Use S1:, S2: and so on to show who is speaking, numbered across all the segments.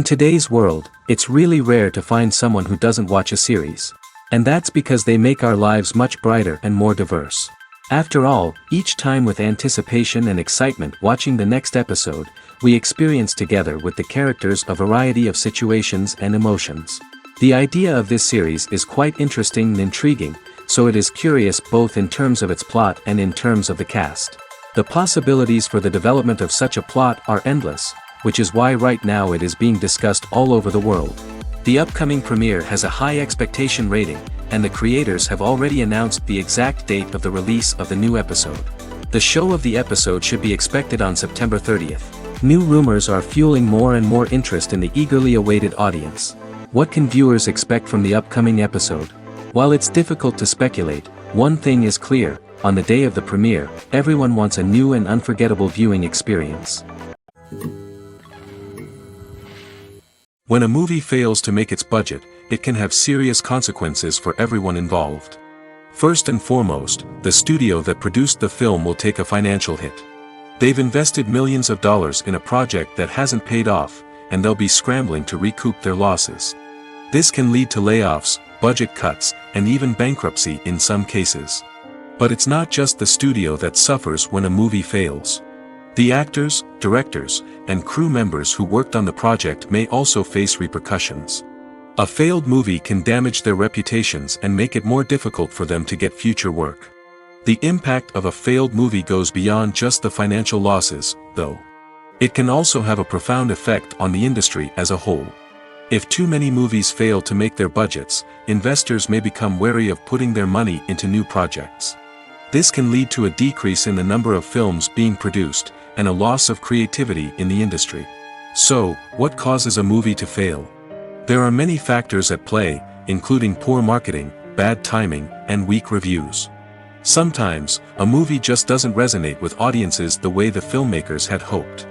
S1: In today's world, it's really rare to find someone who doesn't watch a series. And that's because they make our lives much brighter and more diverse. After all, each time with anticipation and excitement watching the next episode, we experience together with the characters a variety of situations and emotions. The idea of this series is quite interesting and intriguing, so it is curious both in terms of its plot and in terms of the cast. The possibilities for the development of such a plot are endless, which is why right now it is being discussed all over the world. The upcoming premiere has a high expectation rating, and the creators have already announced the exact date of the release of the new episode. The show of the episode should be expected on September 30th. New rumors are fueling more and more interest in the eagerly awaited audience. What can viewers expect from the upcoming episode? While it's difficult to speculate, one thing is clear: on the day of the premiere, everyone wants a new and unforgettable viewing experience. When a movie fails to make its budget, it can have serious consequences for everyone involved. First and foremost, the studio that produced the film will take a financial hit. They've invested millions of dollars in a project that hasn't paid off, and they'll be scrambling to recoup their losses. This can lead to layoffs, budget cuts, and even bankruptcy in some cases. But it's not just the studio that suffers when a movie fails. The actors, directors, and crew members who worked on the project may also face repercussions. A failed movie can damage their reputations and make it more difficult for them to get future work. The impact of a failed movie goes beyond just the financial losses, though. It can also have a profound effect on the industry as a whole. If too many movies fail to make their budgets, investors may become wary of putting their money into new projects. This can lead to a decrease in the number of films being produced, and a loss of creativity in the industry. So, what causes a movie to fail? There are many factors at play, including poor marketing, bad timing, and weak reviews. Sometimes, a movie just doesn't resonate with audiences the way the filmmakers had hoped.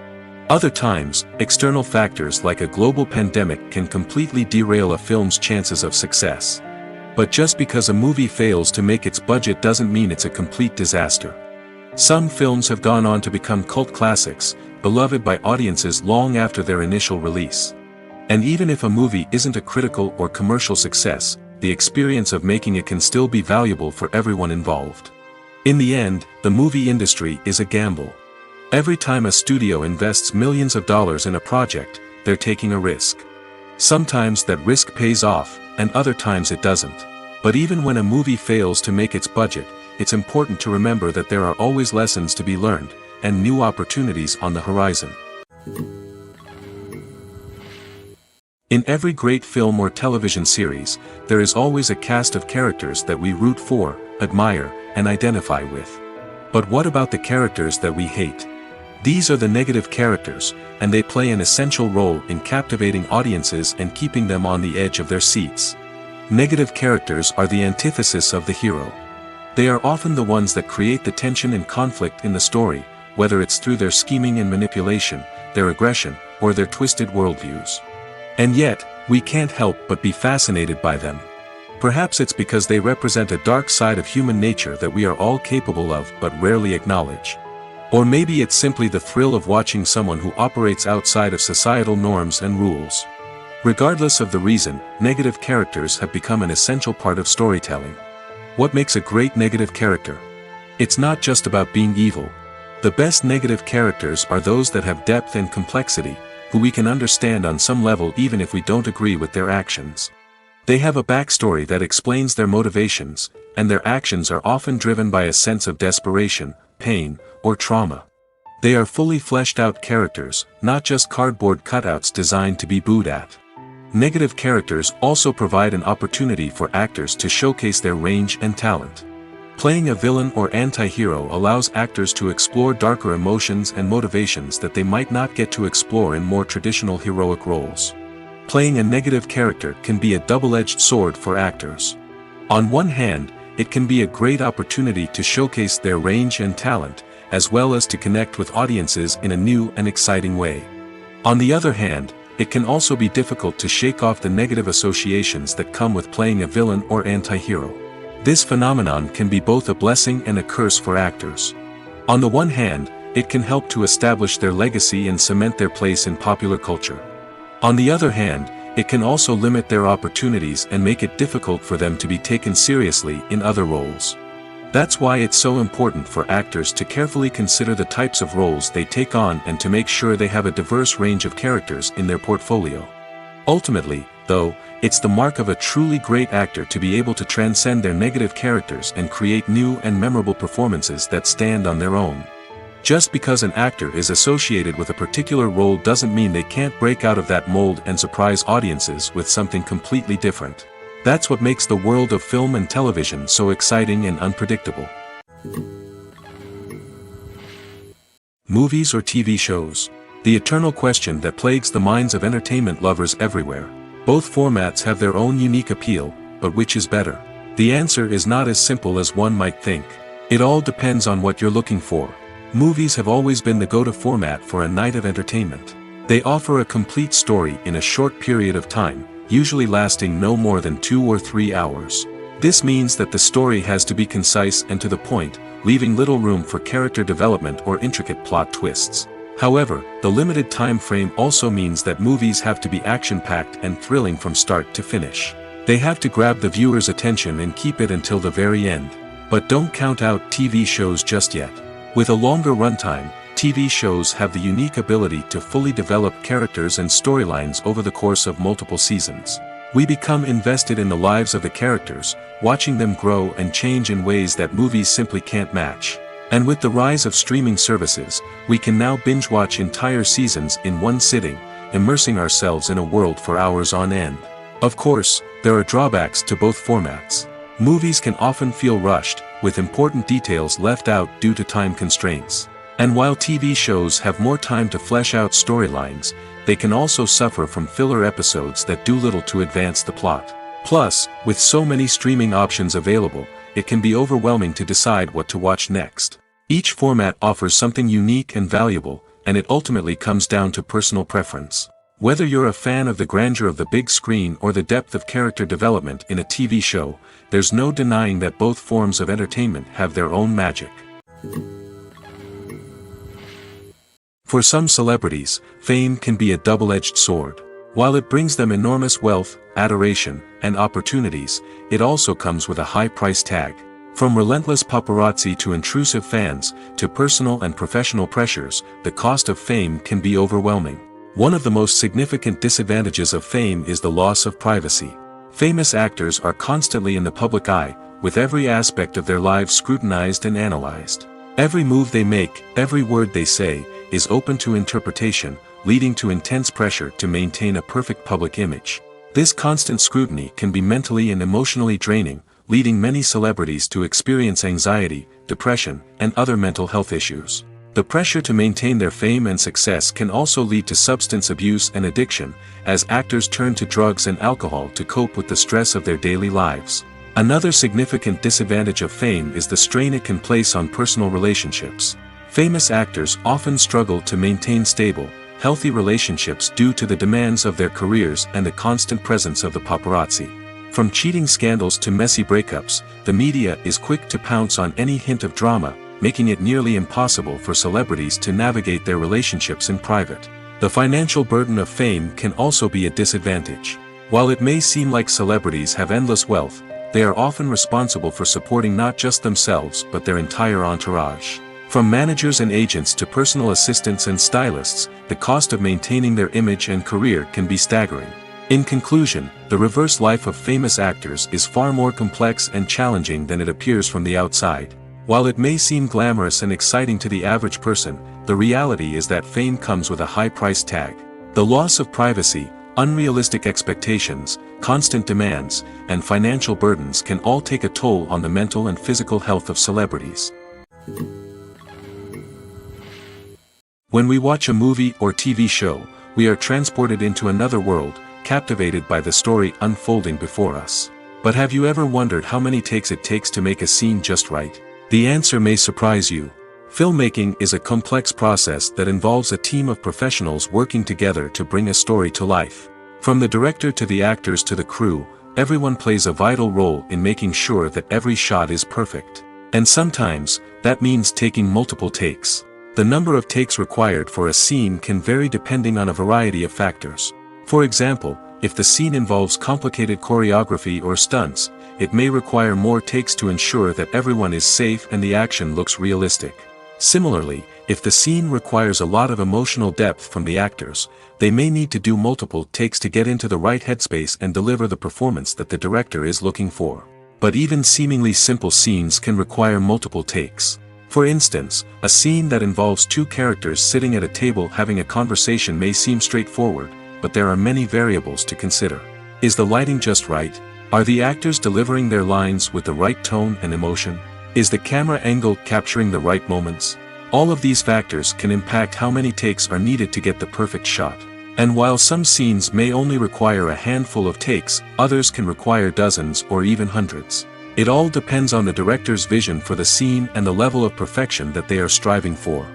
S1: Other times, external factors like a global pandemic can completely derail a film's chances of success. But just because a movie fails to make its budget doesn't mean it's a complete disaster. Some films have gone on to become cult classics, beloved by audiences long after their initial release. And even if a movie isn't a critical or commercial success, the experience of making it can still be valuable for everyone involved. In the end, the movie industry is a gamble. Every time a studio invests millions of dollars in a project, they're taking a risk. Sometimes that risk pays off, and other times it doesn't. But even when a movie fails to make its budget, it's important to remember that there are always lessons to be learned, and new opportunities on the horizon. In every great film or television series, there is always a cast of characters that we root for, admire, and identify with. But what about the characters that we hate? These are the negative characters, and they play an essential role in captivating audiences and keeping them on the edge of their seats. Negative characters are the antithesis of the hero. They are often the ones that create the tension and conflict in the story, whether it's through their scheming and manipulation, their aggression, or their twisted worldviews. And yet, we can't help but be fascinated by them. Perhaps it's because they represent a dark side of human nature that we are all capable of but rarely acknowledge. Or maybe it's simply the thrill of watching someone who operates outside of societal norms and rules. Regardless of the reason, negative characters have become an essential part of storytelling. What makes a great negative character? It's not just about being evil. The best negative characters are those that have depth and complexity, who we can understand on some level even if we don't agree with their actions. They have a backstory that explains their motivations, and their actions are often driven by a sense of desperation, pain, or trauma. They are fully fleshed out characters, not just cardboard cutouts designed to be booed at. Negative characters also provide an opportunity for actors to showcase their range and talent. Playing a villain or anti-hero allows actors to explore darker emotions and motivations that they might not get to explore in more traditional heroic roles. Playing a negative character can be a double-edged sword for actors. On one hand, it can be a great opportunity to showcase their range and talent, as well as to connect with audiences in a new and exciting way. On the other hand, it can also be difficult to shake off the negative associations that come with playing a villain or anti-hero. This phenomenon can be both a blessing and a curse for actors. On the one hand, it can help to establish their legacy and cement their place in popular culture. On the other hand, it can also limit their opportunities and make it difficult for them to be taken seriously in other roles. That's why it's so important for actors to carefully consider the types of roles they take on and to make sure they have a diverse range of characters in their portfolio. Ultimately, though, it's the mark of a truly great actor to be able to transcend their negative characters and create new and memorable performances that stand on their own. Just because an actor is associated with a particular role doesn't mean they can't break out of that mold and surprise audiences with something completely different. That's what makes the world of film and television so exciting and unpredictable. Movies or TV shows? The eternal question that plagues the minds of entertainment lovers everywhere. Both formats have their own unique appeal, but which is better? The answer is not as simple as one might think. It all depends on what you're looking for. Movies have always been the go-to format for a night of entertainment. They offer a complete story in a short period of time, usually lasting no more than 2 or 3 hours. This means that the story has to be concise and to the point, leaving little room for character development or intricate plot twists. However, the limited time frame also means that movies have to be action-packed and thrilling from start to finish. They have to grab the viewer's attention and keep it until the very end. But don't count out TV shows just yet. With a longer runtime, TV shows have the unique ability to fully develop characters and storylines over the course of multiple seasons. We become invested in the lives of the characters, watching them grow and change in ways that movies simply can't match. And with the rise of streaming services, we can now binge-watch entire seasons in one sitting, immersing ourselves in a world for hours on end. Of course, there are drawbacks to both formats. Movies can often feel rushed, with important details left out due to time constraints. And while TV shows have more time to flesh out storylines, they can also suffer from filler episodes that do little to advance the plot. Plus, with so many streaming options available, it can be overwhelming to decide what to watch next. Each format offers something unique and valuable, and it ultimately comes down to personal preference. Whether you're a fan of the grandeur of the big screen or the depth of character development in a TV show, there's no denying that both forms of entertainment have their own magic. For some celebrities, fame can be a double-edged sword. While it brings them enormous wealth, adoration, and opportunities, it also comes with a high price tag. From relentless paparazzi to intrusive fans, to personal and professional pressures, the cost of fame can be overwhelming. One of the most significant disadvantages of fame is the loss of privacy. Famous actors are constantly in the public eye, with every aspect of their lives scrutinized and analyzed. Every move they make, every word they say, is open to interpretation, leading to intense pressure to maintain a perfect public image. This constant scrutiny can be mentally and emotionally draining, leading many celebrities to experience anxiety, depression, and other mental health issues. The pressure to maintain their fame and success can also lead to substance abuse and addiction, as actors turn to drugs and alcohol to cope with the stress of their daily lives. Another significant disadvantage of fame is the strain it can place on personal relationships. Famous actors often struggle to maintain stable, healthy relationships due to the demands of their careers and the constant presence of the paparazzi. From cheating scandals to messy breakups, the media is quick to pounce on any hint of drama, making it nearly impossible for celebrities to navigate their relationships in private. The financial burden of fame can also be a disadvantage. While it may seem like celebrities have endless wealth, they are often responsible for supporting not just themselves but their entire entourage. From managers and agents to personal assistants and stylists, the cost of maintaining their image and career can be staggering. In conclusion, the reverse life of famous actors is far more complex and challenging than it appears from the outside. While it may seem glamorous and exciting to the average person, the reality is that fame comes with a high price tag. The loss of privacy, unrealistic expectations, constant demands, and financial burdens can all take a toll on the mental and physical health of celebrities. When we watch a movie or TV show, we are transported into another world, captivated by the story unfolding before us. But have you ever wondered how many takes it takes to make a scene just right? The answer may surprise you. Filmmaking is a complex process that involves a team of professionals working together to bring a story to life. From the director to the actors to the crew, everyone plays a vital role in making sure that every shot is perfect. And sometimes, that means taking multiple takes. The number of takes required for a scene can vary depending on a variety of factors. For example, if the scene involves complicated choreography or stunts, it may require more takes to ensure that everyone is safe and the action looks realistic. Similarly, if the scene requires a lot of emotional depth from the actors, they may need to do multiple takes to get into the right headspace and deliver the performance that the director is looking for. But even seemingly simple scenes can require multiple takes. For instance, a scene that involves two characters sitting at a table having a conversation may seem straightforward, but there are many variables to consider. Is the lighting just right? Are the actors delivering their lines with the right tone and emotion? Is the camera angle capturing the right moments? All of these factors can impact how many takes are needed to get the perfect shot. And while some scenes may only require a handful of takes, others can require dozens or even hundreds. It all depends on the director's vision for the scene and the level of perfection that they are striving for.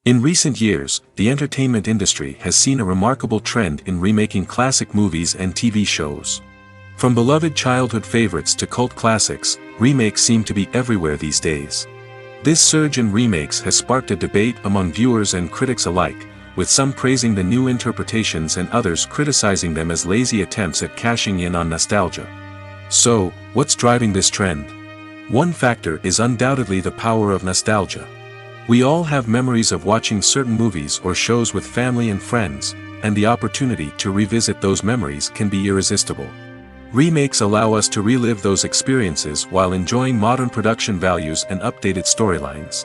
S1: In recent years, the entertainment industry has seen a remarkable trend in remaking classic movies and TV shows. From beloved childhood favorites to cult classics, remakes seem to be everywhere these days. This surge in remakes has sparked a debate among viewers and critics alike, with some praising the new interpretations and others criticizing them as lazy attempts at cashing in on nostalgia. So, what's driving this trend? One factor is undoubtedly the power of nostalgia. We all have memories of watching certain movies or shows with family and friends, and the opportunity to revisit those memories can be irresistible. Remakes allow us to relive those experiences while enjoying modern production values and updated storylines.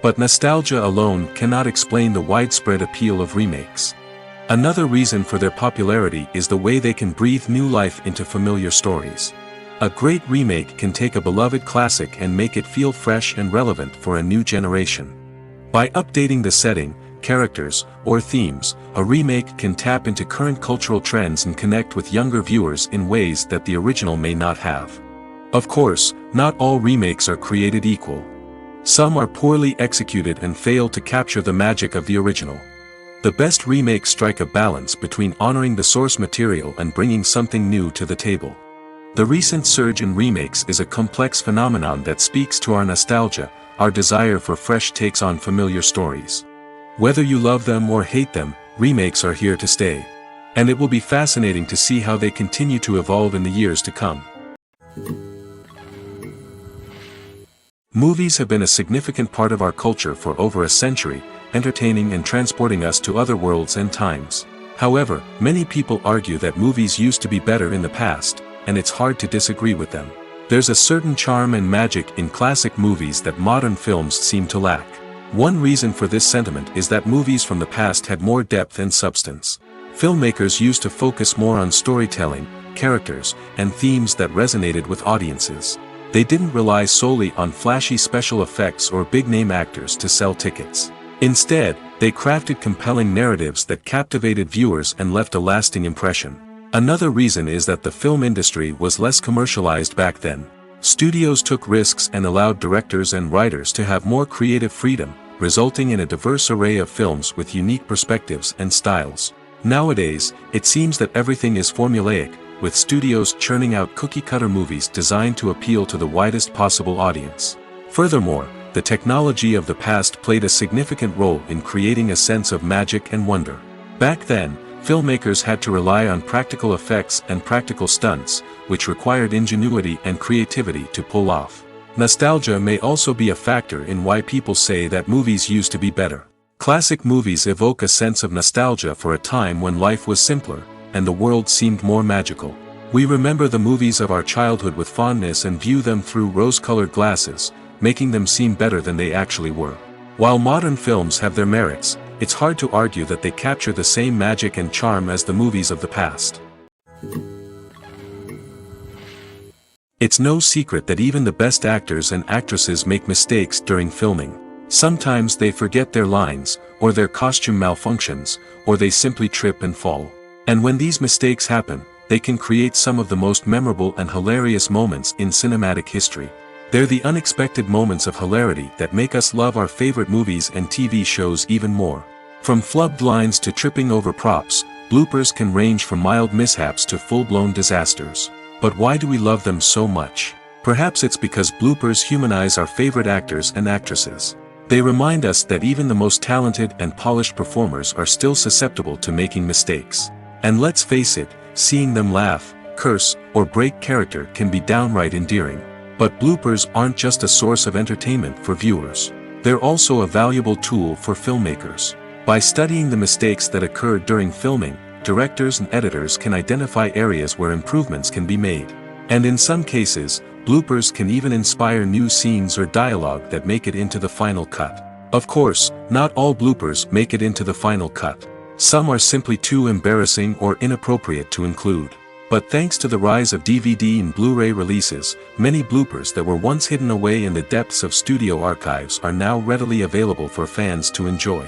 S1: But nostalgia alone cannot explain the widespread appeal of remakes. Another reason for their popularity is the way they can breathe new life into familiar stories. A great remake can take a beloved classic and make it feel fresh and relevant for a new generation. By updating the setting, characters, or themes, a remake can tap into current cultural trends and connect with younger viewers in ways that the original may not have. Of course, not all remakes are created equal. Some are poorly executed and fail to capture the magic of the original. The best remakes strike a balance between honoring the source material and bringing something new to the table. The recent surge in remakes is a complex phenomenon that speaks to our nostalgia, our desire for fresh takes on familiar stories. Whether you love them or hate them, remakes are here to stay. And it will be fascinating to see how they continue to evolve in the years to come. Movies have been a significant part of our culture for over a century, entertaining and transporting us to other worlds and times. However, many people argue that movies used to be better in the past, and it's hard to disagree with them. There's a certain charm and magic in classic movies that modern films seem to lack. One reason for this sentiment is that movies from the past had more depth and substance. Filmmakers used to focus more on storytelling, characters, and themes that resonated with audiences. They didn't rely solely on flashy special effects or big-name actors to sell tickets. Instead, they crafted compelling narratives that captivated viewers and left a lasting impression. Another reason is that the film industry was less commercialized back then. Studios took risks and allowed directors and writers to have more creative freedom, resulting in a diverse array of films with unique perspectives and styles. Nowadays, it seems that everything is formulaic, with studios churning out cookie-cutter movies designed to appeal to the widest possible audience. Furthermore, the technology of the past played a significant role in creating a sense of magic and wonder. Back then, filmmakers had to rely on practical effects and practical stunts, which required ingenuity and creativity to pull off. Nostalgia may also be a factor in why people say that movies used to be better. Classic movies evoke a sense of nostalgia for a time when life was simpler, and the world seemed more magical. We remember the movies of our childhood with fondness and view them through rose-colored glasses, making them seem better than they actually were. While modern films have their merits, it's hard to argue that they capture the same magic and charm as the movies of the past. It's no secret that even the best actors and actresses make mistakes during filming. Sometimes they forget their lines, or their costume malfunctions, or they simply trip and fall. And when these mistakes happen, they can create some of the most memorable and hilarious moments in cinematic history. They're the unexpected moments of hilarity that make us love our favorite movies and TV shows even more. From flubbed lines to tripping over props, bloopers can range from mild mishaps to full-blown disasters. But why do we love them so much? Perhaps it's because bloopers humanize our favorite actors and actresses. They remind us that even the most talented and polished performers are still susceptible to making mistakes. And let's face it, seeing them laugh, curse, or break character can be downright endearing. But bloopers aren't just a source of entertainment for viewers. They're also a valuable tool for filmmakers. By studying the mistakes that occurred during filming, directors and editors can identify areas where improvements can be made. And in some cases, bloopers can even inspire new scenes or dialogue that make it into the final cut. Of course, not all bloopers make it into the final cut. Some are simply too embarrassing or inappropriate to include. But thanks to the rise of DVD and Blu-ray releases, many bloopers that were once hidden away in the depths of studio archives are now readily available for fans to enjoy.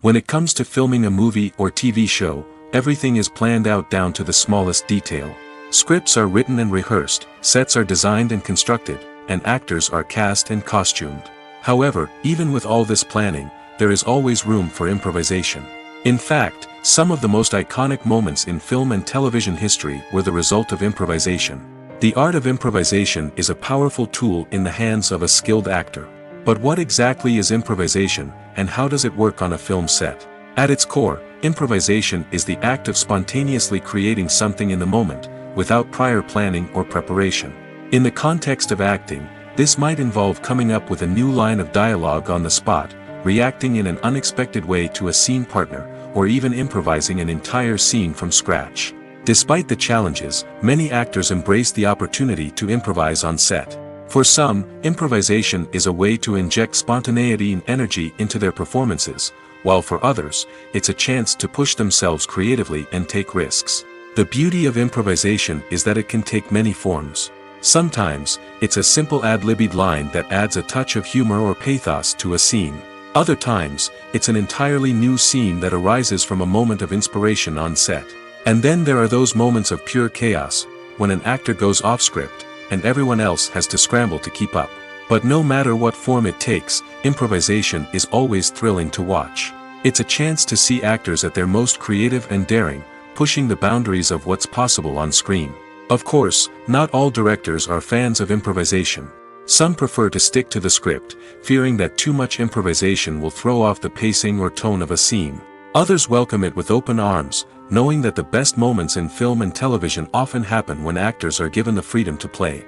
S1: When it comes to filming a movie or TV show, everything is planned out down to the smallest detail. Scripts are written and rehearsed, sets are designed and constructed, and actors are cast and costumed. However, even with all this planning, there is always room for improvisation. In fact, some of the most iconic moments in film and television history were the result of improvisation. The art of improvisation is a powerful tool in the hands of a skilled actor. But what exactly is improvisation, and how does it work on a film set? At its core, improvisation is the act of spontaneously creating something in the moment, without prior planning or preparation. In the context of acting, this might involve coming up with a new line of dialogue on the spot, reacting in an unexpected way to a scene partner, or even improvising an entire scene from scratch. Despite the challenges, many actors embrace the opportunity to improvise on set. For some, improvisation is a way to inject spontaneity and energy into their performances, while for others, it's a chance to push themselves creatively and take risks. The beauty of improvisation is that it can take many forms. Sometimes, it's a simple ad-libbed line that adds a touch of humor or pathos to a scene. Other times, it's an entirely new scene that arises from a moment of inspiration on set. And then there are those moments of pure chaos, when an actor goes off script, and everyone else has to scramble to keep up. But no matter what form it takes, improvisation is always thrilling to watch. It's a chance to see actors at their most creative and daring, pushing the boundaries of what's possible on screen. Of course, not all directors are fans of improvisation. Some prefer to stick to the script, fearing that too much improvisation will throw off the pacing or tone of a scene. Others welcome it with open arms, knowing that the best moments in film and television often happen when actors are given the freedom to play.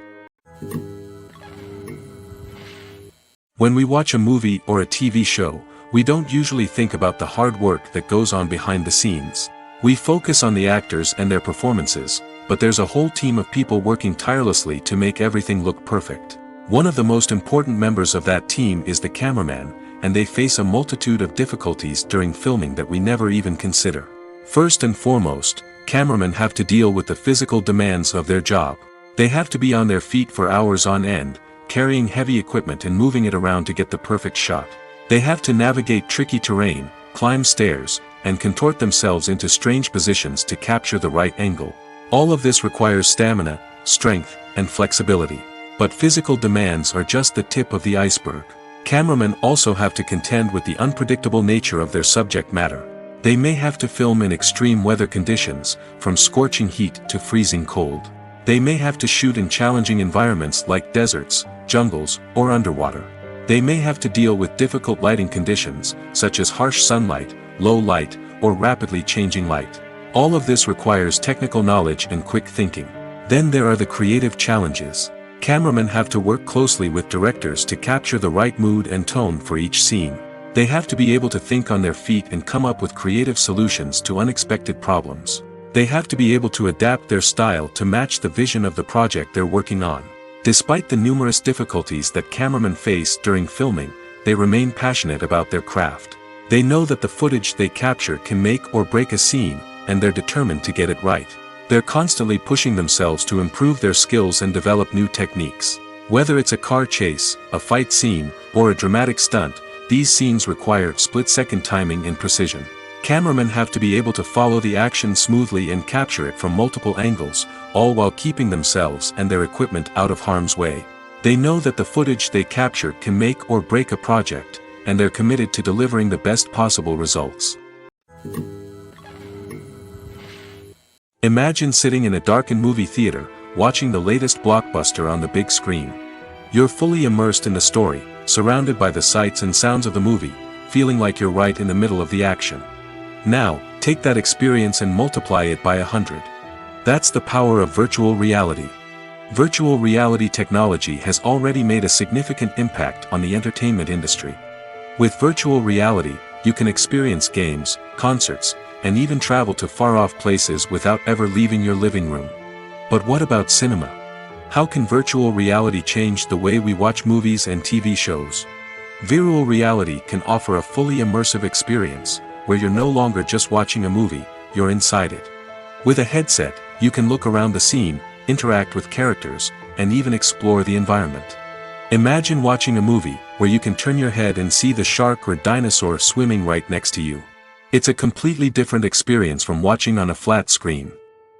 S1: When we watch a movie or a TV show, we don't usually think about the hard work that goes on behind the scenes. We focus on the actors and their performances, but there's a whole team of people working tirelessly to make everything look perfect. One of the most important members of that team is the cameraman, and they face a multitude of difficulties during filming that we never even consider. First and foremost, cameramen have to deal with the physical demands of their job. They have to be on their feet for hours on end, carrying heavy equipment and moving it around to get the perfect shot. They have to navigate tricky terrain, climb stairs, and contort themselves into strange positions to capture the right angle. All of this requires stamina, strength, and flexibility. But physical demands are just the tip of the iceberg. Cameramen also have to contend with the unpredictable nature of their subject matter. They may have to film in extreme weather conditions, from scorching heat to freezing cold. They may have to shoot in challenging environments like deserts, jungles, or underwater. They may have to deal with difficult lighting conditions, such as harsh sunlight, low light, or rapidly changing light. All of this requires technical knowledge and quick thinking. Then there are the creative challenges. Cameramen have to work closely with directors to capture the right mood and tone for each scene. They have to be able to think on their feet and come up with creative solutions to unexpected problems. They have to be able to adapt their style to match the vision of the project they're working on. Despite the numerous difficulties that cameramen face during filming, they remain passionate about their craft. They know that the footage they capture can make or break a scene, and they're determined to get it right. They're constantly pushing themselves to improve their skills and develop new techniques. Whether it's a car chase, a fight scene, or a dramatic stunt, these scenes require split-second timing and precision. Cameramen have to be able to follow the action smoothly and capture it from multiple angles, all while keeping themselves and their equipment out of harm's way. They know that the footage they capture can make or break a project, and they're committed to delivering the best possible results. Imagine sitting in a darkened movie theater, watching the latest blockbuster on the big screen. You're fully immersed in the story, surrounded by the sights and sounds of the movie, feeling like you're right in the middle of the action. Now, take that experience and multiply it by 100. That's the power of virtual reality. Virtual reality technology has already made a significant impact on the entertainment industry. With virtual reality, you can experience games, concerts, and even travel to far-off places without ever leaving your living room. But what about cinema? How can virtual reality change the way we watch movies and TV shows? Virtual reality can offer a fully immersive experience, where you're no longer just watching a movie, you're inside it. With a headset, you can look around the scene, interact with characters, and even explore the environment. Imagine watching a movie where you can turn your head and see the shark or dinosaur swimming right next to you. It's a completely different experience from watching on a flat screen.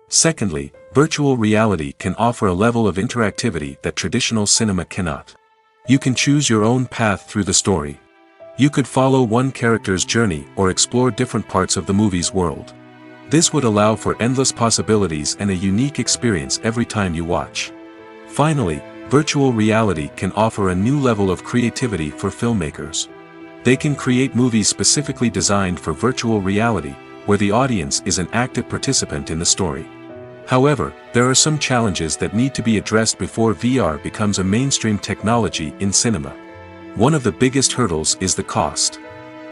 S1: Secondly, virtual reality can offer a level of interactivity that traditional cinema cannot. You can choose your own path through the story. You could follow one character's journey or explore different parts of the movie's world. This would allow for endless possibilities and a unique experience every time you watch. Finally, virtual reality can offer a new level of creativity for filmmakers. They can create movies specifically designed for virtual reality, where the audience is an active participant in the story. However, there are some challenges that need to be addressed before VR becomes a mainstream technology in cinema. One of the biggest hurdles is the cost.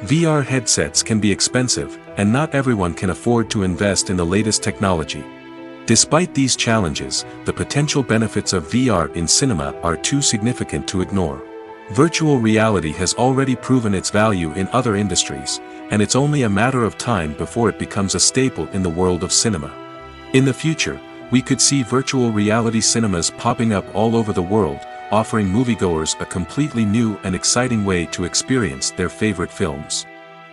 S1: VR headsets can be expensive, and not everyone can afford to invest in the latest technology. Despite these challenges, the potential benefits of VR in cinema are too significant to ignore. Virtual reality has already proven its value in other industries, and it's only a matter of time before it becomes a staple in the world of cinema. In the future, we could see virtual reality cinemas popping up all over the world, offering moviegoers a completely new and exciting way to experience their favorite films.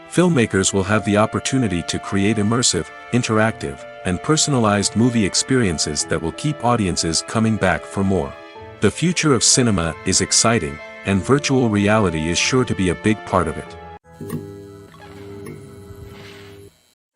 S1: Filmmakers will have the opportunity to create immersive, interactive, and personalized movie experiences that will keep audiences coming back for more. The future of cinema is exciting, and virtual reality is sure to be a big part of it.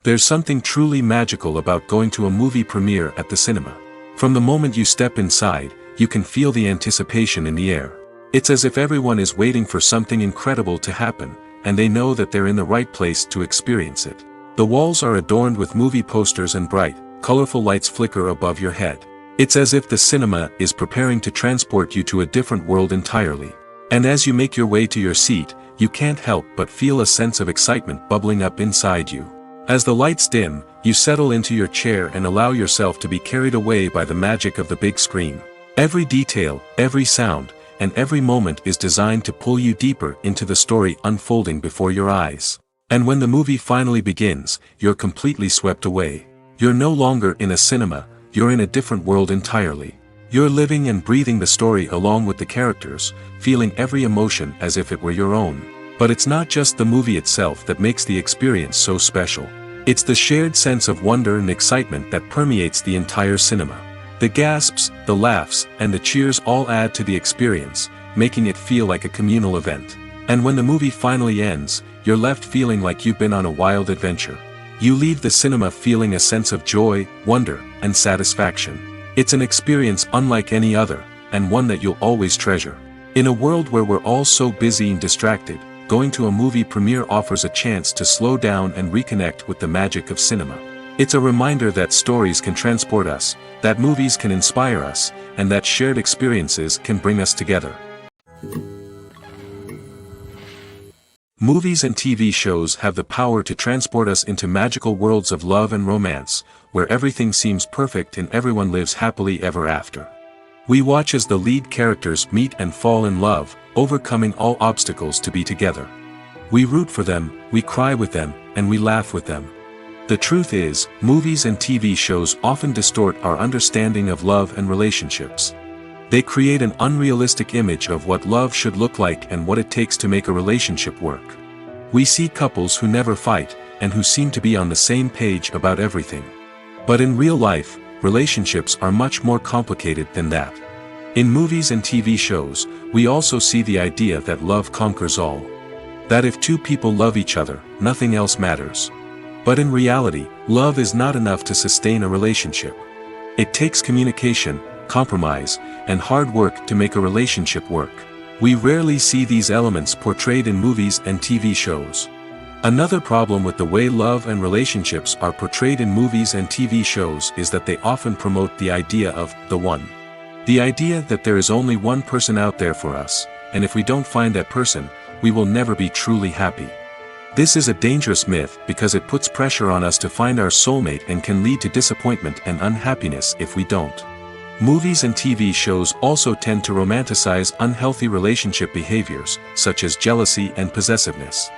S1: There's something truly magical about going to a movie premiere at the cinema. From the moment you step inside, you can feel the anticipation in the air. It's as if everyone is waiting for something incredible to happen, and they know that they're in the right place to experience it. The walls are adorned with movie posters and bright, colorful lights flicker above your head. It's as if the cinema is preparing to transport you to a different world entirely. And as you make your way to your seat, you can't help but feel a sense of excitement bubbling up inside you. As the lights dim, you settle into your chair and allow yourself to be carried away by the magic of the big screen. Every detail, every sound, and every moment is designed to pull you deeper into the story unfolding before your eyes. And when the movie finally begins, you're completely swept away. You're no longer in a cinema, you're in a different world entirely. You're living and breathing the story along with the characters, feeling every emotion as if it were your own. But it's not just the movie itself that makes the experience so special. It's the shared sense of wonder and excitement that permeates the entire cinema. The gasps, the laughs, and the cheers all add to the experience, making it feel like a communal event. And when the movie finally ends, you're left feeling like you've been on a wild adventure. You leave the cinema feeling a sense of joy, wonder, and satisfaction. It's an experience unlike any other, and one that you'll always treasure. In a world where we're all so busy and distracted, going to a movie premiere offers a chance to slow down and reconnect with the magic of cinema. It's a reminder that stories can transport us, that movies can inspire us, and that shared experiences can bring us together. Movies and TV shows have the power to transport us into magical worlds of love and romance, where everything seems perfect and everyone lives happily ever after. We watch as the lead characters meet and fall in love, overcoming all obstacles to be together. We root for them, we cry with them, and we laugh with them. The truth is, movies and TV shows often distort our understanding of love and relationships. They create an unrealistic image of what love should look like and what it takes to make a relationship work. We see couples who never fight, and who seem to be on the same page about everything. But in real life, relationships are much more complicated than that. In movies and TV shows, we also see the idea that love conquers all. That if two people love each other, nothing else matters. But in reality, love is not enough to sustain a relationship. It takes communication, compromise, and hard work to make a relationship work. We rarely see these elements portrayed in movies and TV shows. Another problem with the way love and relationships are portrayed in movies and TV shows is that they often promote the idea of the one. The idea that there is only one person out there for us, and if we don't find that person, we will never be truly happy. This is a dangerous myth because it puts pressure on us to find our soulmate and can lead to disappointment and unhappiness if we don't. Movies and TV shows also tend to romanticize unhealthy relationship behaviors, such as jealousy and possessiveness.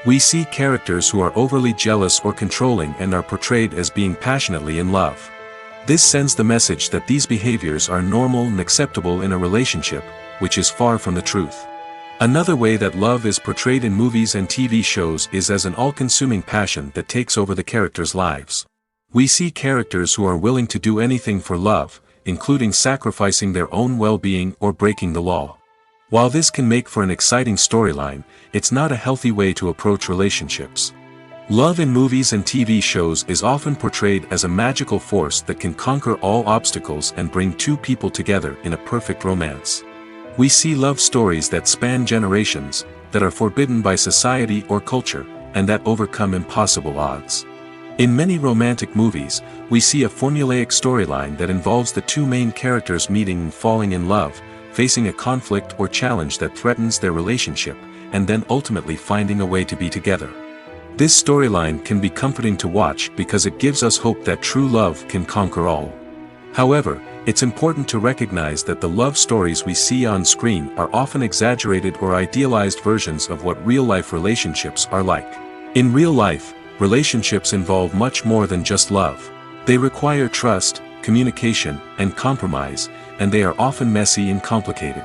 S1: We see characters who are overly jealous or controlling and are portrayed as being passionately in love. This sends the message that these behaviors are normal and acceptable in a relationship, which is far from the truth. Another way that love is portrayed in movies and TV shows is as an all-consuming passion that takes over the characters' lives. We see characters who are willing to do anything for love, including sacrificing their own well-being or breaking the law. While this can make for an exciting storyline, it's not a healthy way to approach relationships. Love in movies and TV shows is often portrayed as a magical force that can conquer all obstacles and bring two people together in a perfect romance. We see love stories that span generations, that are forbidden by society or culture, and that overcome impossible odds. In many romantic movies, we see a formulaic storyline that involves the two main characters meeting and falling in love, facing a conflict or challenge that threatens their relationship, and then ultimately finding a way to be together. This storyline can be comforting to watch because it gives us hope that true love can conquer all. However, it's important to recognize that the love stories we see on screen are often exaggerated or idealized versions of what real-life relationships are like. In real life, relationships involve much more than just love. They require trust, communication, and compromise, and they are often messy and complicated.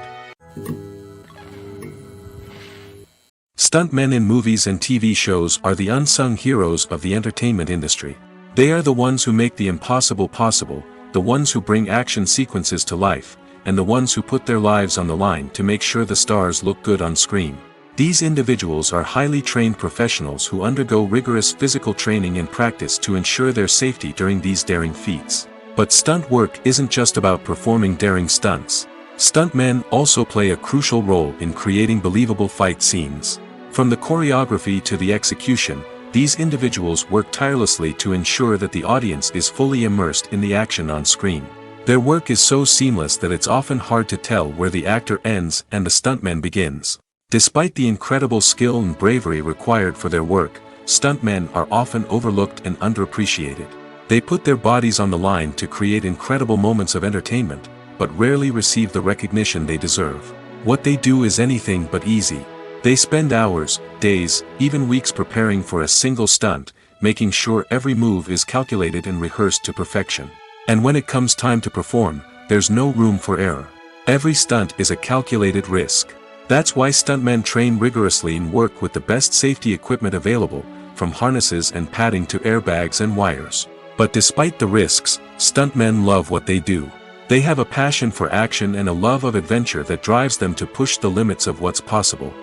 S1: Stuntmen in movies and TV shows are the unsung heroes of the entertainment industry. They are the ones who make the impossible possible, the ones who bring action sequences to life, and the ones who put their lives on the line to make sure the stars look good on screen. These individuals are highly trained professionals who undergo rigorous physical training and practice to ensure their safety during these daring feats. But stunt work isn't just about performing daring stunts. Stuntmen also play a crucial role in creating believable fight scenes. From the choreography to the execution, these individuals work tirelessly to ensure that the audience is fully immersed in the action on screen. Their work is so seamless that it's often hard to tell where the actor ends and the stuntman begins. Despite the incredible skill and bravery required for their work, stuntmen are often overlooked and underappreciated. They put their bodies on the line to create incredible moments of entertainment, but rarely receive the recognition they deserve. What they do is anything but easy. They spend hours, days, even weeks preparing for a single stunt, making sure every move is calculated and rehearsed to perfection. And when it comes time to perform, there's no room for error. Every stunt is a calculated risk. That's why stuntmen train rigorously and work with the best safety equipment available, from harnesses and padding to airbags and wires. But despite the risks, stuntmen love what they do. They have a passion for action and a love of adventure that drives them to push the limits of what's possible.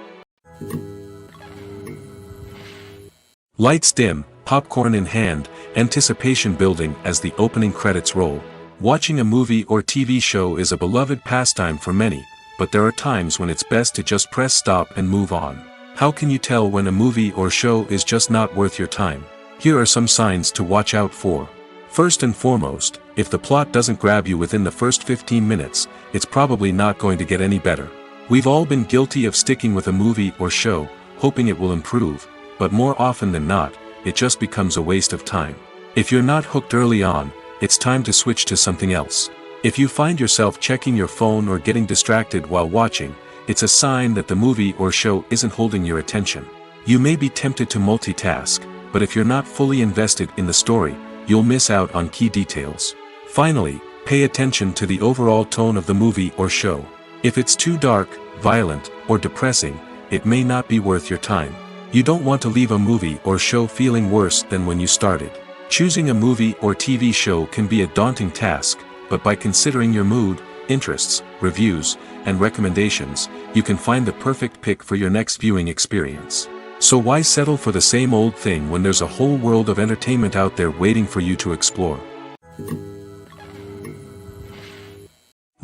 S1: Lights dim, popcorn in hand, anticipation building as the opening credits roll. Watching a movie or TV show is a beloved pastime for many, but there are times when it's best to just press stop and move on. How can you tell when a movie or show is just not worth your time? Here are some signs to watch out for. First and foremost, if the plot doesn't grab you within the first 15 minutes, it's probably not going to get any better. We've all been guilty of sticking with a movie or show, hoping it will improve, but more often than not, it just becomes a waste of time. If you're not hooked early on, it's time to switch to something else. If you find yourself checking your phone or getting distracted while watching, it's a sign that the movie or show isn't holding your attention. You may be tempted to multitask, but if you're not fully invested in the story, you'll miss out on key details. Finally, pay attention to the overall tone of the movie or show. If it's too dark, violent, or depressing, it may not be worth your time. You don't want to leave a movie or show feeling worse than when you started. Choosing a movie or TV show can be a daunting task, but by considering your mood, interests, reviews, and recommendations, you can find the perfect pick for your next viewing experience. So why settle for the same old thing when there's a whole world of entertainment out there waiting for you to explore?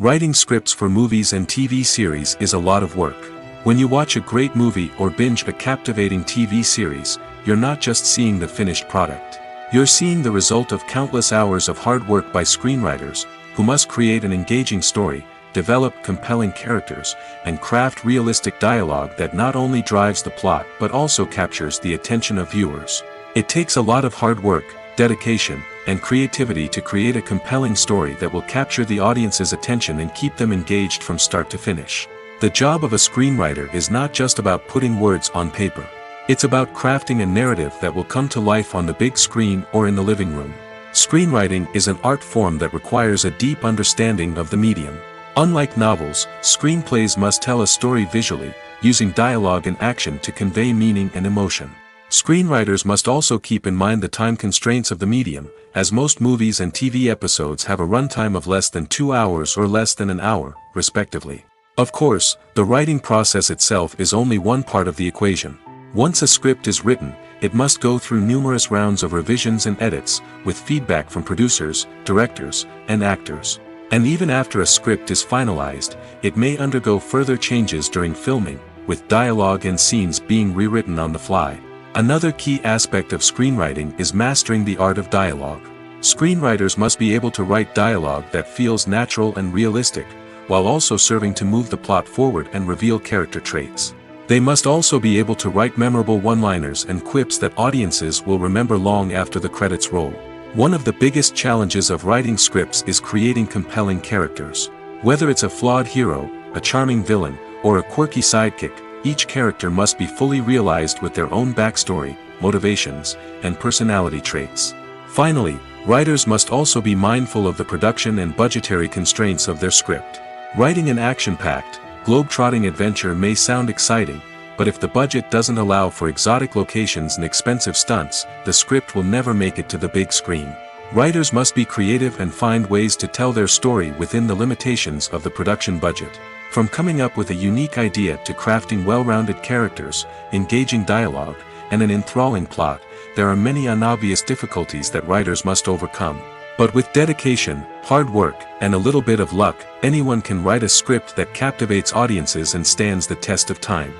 S1: Writing scripts for movies and TV series is a lot of work. When you watch a great movie or binge a captivating TV series, you're not just seeing the finished product. You're seeing the result of countless hours of hard work by screenwriters, who must create an engaging story, develop compelling characters, and craft realistic dialogue that not only drives the plot but also captures the attention of viewers. It takes a lot of hard work, dedication, and creativity to create a compelling story that will capture the audience's attention and keep them engaged from start to finish. The job of a screenwriter is not just about putting words on paper. It's about crafting a narrative that will come to life on the big screen or in the living room. Screenwriting is an art form that requires a deep understanding of the medium. Unlike novels, screenplays must tell a story visually, using dialogue and action to convey meaning and emotion. Screenwriters must also keep in mind the time constraints of the medium, as most movies and TV episodes have a runtime of less than 2 hours or less than an hour, respectively. Of course, the writing process itself is only one part of the equation. Once a script is written, it must go through numerous rounds of revisions and edits, with feedback from producers, directors, and actors. And even after a script is finalized, it may undergo further changes during filming, with dialogue and scenes being rewritten on the fly. Another key aspect of screenwriting is mastering the art of dialogue. Screenwriters must be able to write dialogue that feels natural and realistic, while also serving to move the plot forward and reveal character traits. They must also be able to write memorable one-liners and quips that audiences will remember long after the credits roll. One of the biggest challenges of writing scripts is creating compelling characters. Whether it's a flawed hero, a charming villain, or a quirky sidekick, each character must be fully realized with their own backstory, motivations, and personality traits. Finally, writers must also be mindful of the production and budgetary constraints of their script. Writing an action-packed, globe-trotting adventure may sound exciting, but if the budget doesn't allow for exotic locations and expensive stunts, the script will never make it to the big screen. Writers must be creative and find ways to tell their story within the limitations of the production budget. From coming up with a unique idea to crafting well-rounded characters, engaging dialogue, and an enthralling plot, there are many unobvious difficulties that writers must overcome. But with dedication, hard work, and a little bit of luck, anyone can write a script that captivates audiences and stands the test of time.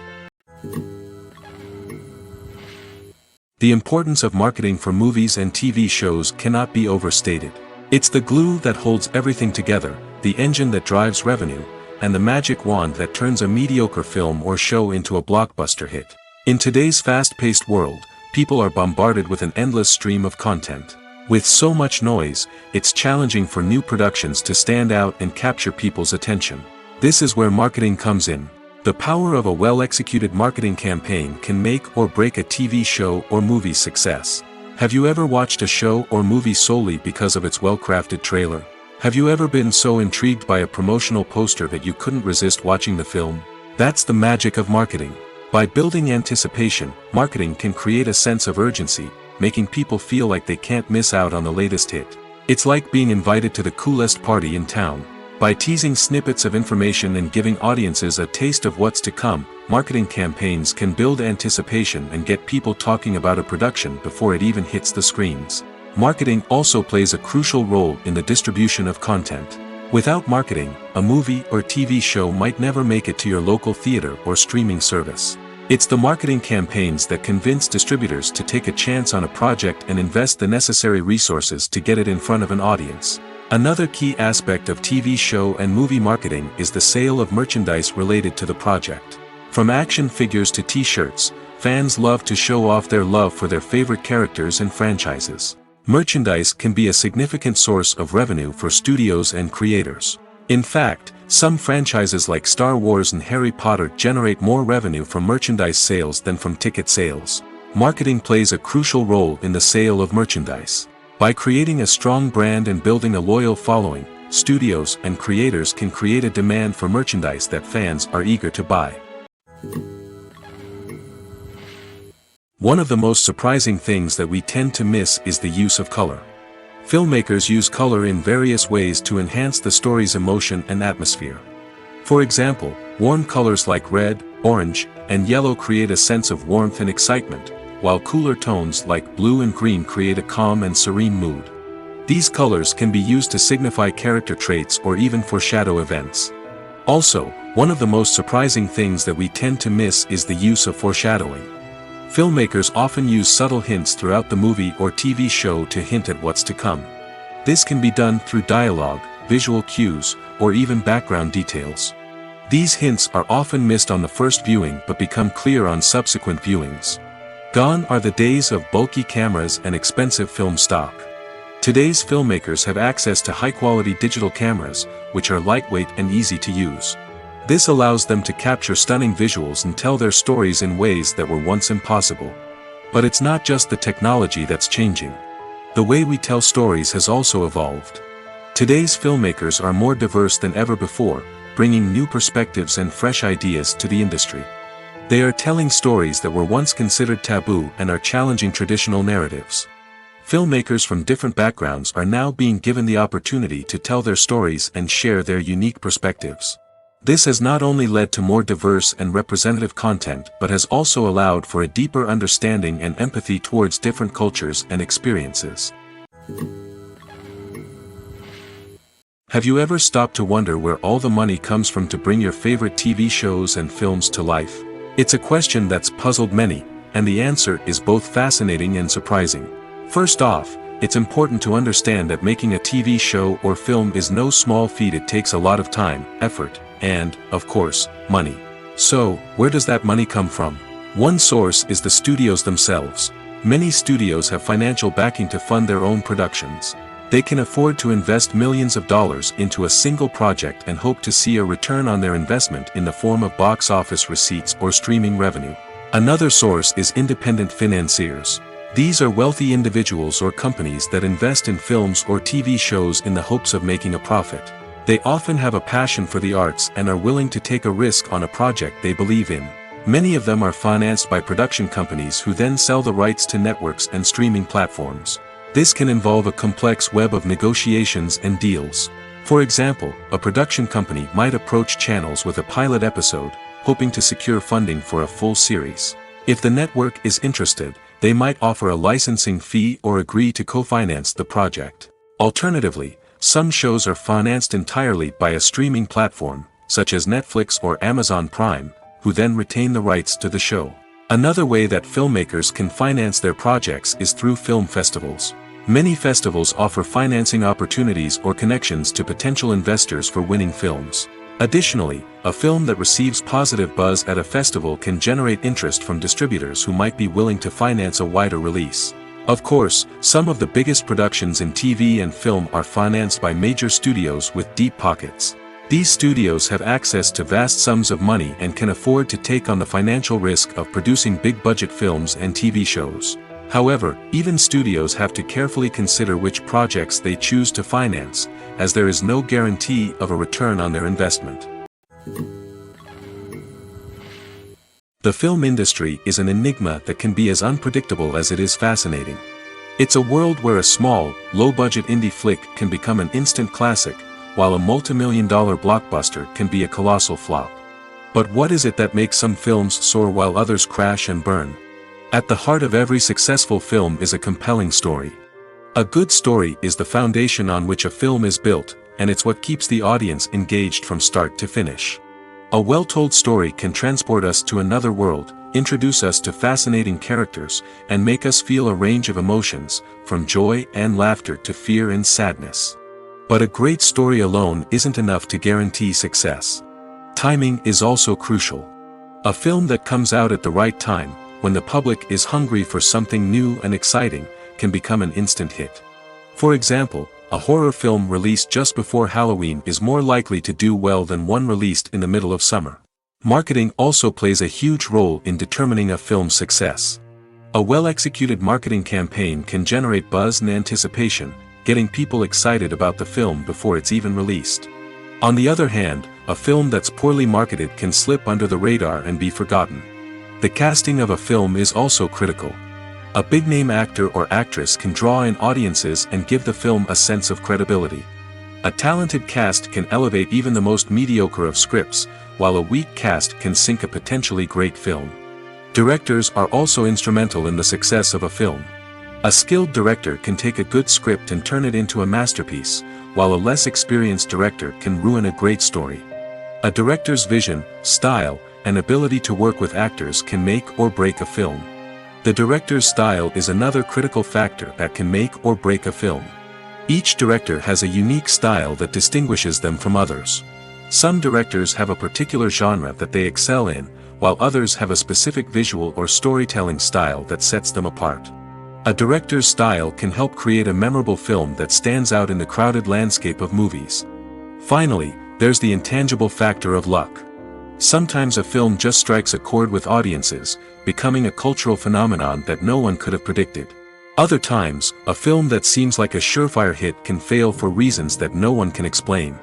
S1: The importance of marketing for movies and TV shows cannot be overstated. It's the glue that holds everything together, the engine that drives revenue, and the magic wand that turns a mediocre film or show into a blockbuster hit. In today's fast-paced world, people are bombarded with an endless stream of content. With so much noise, it's challenging for new productions to stand out and capture people's attention. This is where marketing comes in. The power of a well-executed marketing campaign can make or break a TV show or movie's success. Have you ever watched a show or movie solely because of its well-crafted trailer? Have you ever been so intrigued by a promotional poster that you couldn't resist watching the film? That's the magic of marketing. By building anticipation, marketing can create a sense of urgency, making people feel like they can't miss out on the latest hit. It's like being invited to the coolest party in town. By teasing snippets of information and giving audiences a taste of what's to come, marketing campaigns can build anticipation and get people talking about a production before it even hits the screens. Marketing also plays a crucial role in the distribution of content. Without marketing, a movie or TV show might never make it to your local theater or streaming service. It's the marketing campaigns that convince distributors to take a chance on a project and invest the necessary resources to get it in front of an audience. Another key aspect of TV show and movie marketing is the sale of merchandise related to the project. From action figures to t-shirts, fans love to show off their love for their favorite characters and franchises. Merchandise can be a significant source of revenue for studios and creators. In fact, some franchises like Star Wars and Harry Potter generate more revenue from merchandise sales than from ticket sales. Marketing plays a crucial role in the sale of merchandise. By creating a strong brand and building a loyal following, studios and creators can create a demand for merchandise that fans are eager to buy. One of the most surprising things that we tend to miss is the use of color. Filmmakers use color in various ways to enhance the story's emotion and atmosphere. For example, warm colors like red, orange, and yellow create a sense of warmth and excitement, while cooler tones like blue and green create a calm and serene mood. These colors can be used to signify character traits or even foreshadow events. Also, one of the most surprising things that we tend to miss is the use of foreshadowing. Filmmakers often use subtle hints throughout the movie or TV show to hint at what's to come. This can be done through dialogue, visual cues, or even background details. These hints are often missed on the first viewing but become clear on subsequent viewings. Gone are the days of bulky cameras and expensive film stock. Today's filmmakers have access to high-quality digital cameras, which are lightweight and easy to use. This allows them to capture stunning visuals and tell their stories in ways that were once impossible. But it's not just the technology that's changing. The way we tell stories has also evolved. Today's filmmakers are more diverse than ever before, bringing new perspectives and fresh ideas to the industry. They are telling stories that were once considered taboo and are challenging traditional narratives. Filmmakers from different backgrounds are now being given the opportunity to tell their stories and share their unique perspectives. This has not only led to more diverse and representative content but has also allowed for a deeper understanding and empathy towards different cultures and experiences. Have you ever stopped to wonder where all the money comes from to bring your favorite TV shows and films to life? It's a question that's puzzled many, and the answer is both fascinating and surprising. First off, it's important to understand that making a TV show or film is no small feat. It takes a lot of time, effort, and, of course, money. So, where does that money come from? One source is the studios themselves. Many studios have financial backing to fund their own productions. They can afford to invest millions of dollars into a single project and hope to see a return on their investment in the form of box office receipts or streaming revenue. Another source is independent financiers. These are wealthy individuals or companies that invest in films or TV shows in the hopes of making a profit. They often have a passion for the arts and are willing to take a risk on a project they believe in. Many of them are financed by production companies who then sell the rights to networks and streaming platforms. This can involve a complex web of negotiations and deals. For example, a production company might approach channels with a pilot episode, hoping to secure funding for a full series. If the network is interested, they might offer a licensing fee or agree to co-finance the project. Alternatively, some shows are financed entirely by a streaming platform, such as Netflix or Amazon Prime, who then retain the rights to the show. Another way that filmmakers can finance their projects is through film festivals. Many festivals offer financing opportunities or connections to potential investors for winning films. Additionally, a film that receives positive buzz at a festival can generate interest from distributors who might be willing to finance a wider release. Of course, some of the biggest productions in TV and film are financed by major studios with deep pockets. These studios have access to vast sums of money and can afford to take on the financial risk of producing big-budget films and TV shows. However, even studios have to carefully consider which projects they choose to finance, as there is no guarantee of a return on their investment. The film industry is an enigma that can be as unpredictable as it is fascinating. It's a world where a small, low-budget indie flick can become an instant classic, while a multi-million-dollar blockbuster can be a colossal flop. But what is it that makes some films soar while others crash and burn? At the heart of every successful film is a compelling story. A good story is the foundation on which a film is built, and it's what keeps the audience engaged from start to finish. A well-told story can transport us to another world, introduce us to fascinating characters, and make us feel a range of emotions, from joy and laughter to fear and sadness. But a great story alone isn't enough to guarantee success. Timing is also crucial. A film that comes out at the right time, when the public is hungry for something new and exciting, can become an instant hit. For example, a horror film released just before Halloween is more likely to do well than one released in the middle of summer. Marketing also plays a huge role in determining a film's success. A well-executed marketing campaign can generate buzz and anticipation, getting people excited about the film before it's even released. On the other hand, a film that's poorly marketed can slip under the radar and be forgotten. The casting of a film is also critical. A big-name actor or actress can draw in audiences and give the film a sense of credibility. A talented cast can elevate even the most mediocre of scripts, while a weak cast can sink a potentially great film. Directors are also instrumental in the success of a film. A skilled director can take a good script and turn it into a masterpiece, while a less experienced director can ruin a great story. A director's vision, style, and ability to work with actors can make or break a film. The director's style is another critical factor that can make or break a film. Each director has a unique style that distinguishes them from others. Some directors have a particular genre that they excel in, while others have a specific visual or storytelling style that sets them apart. A director's style can help create a memorable film that stands out in the crowded landscape of movies. Finally, there's the intangible factor of luck. Sometimes a film just strikes a chord with audiences, becoming a cultural phenomenon that no one could have predicted. Other times, a film that seems like a surefire hit can fail for reasons that no one can explain.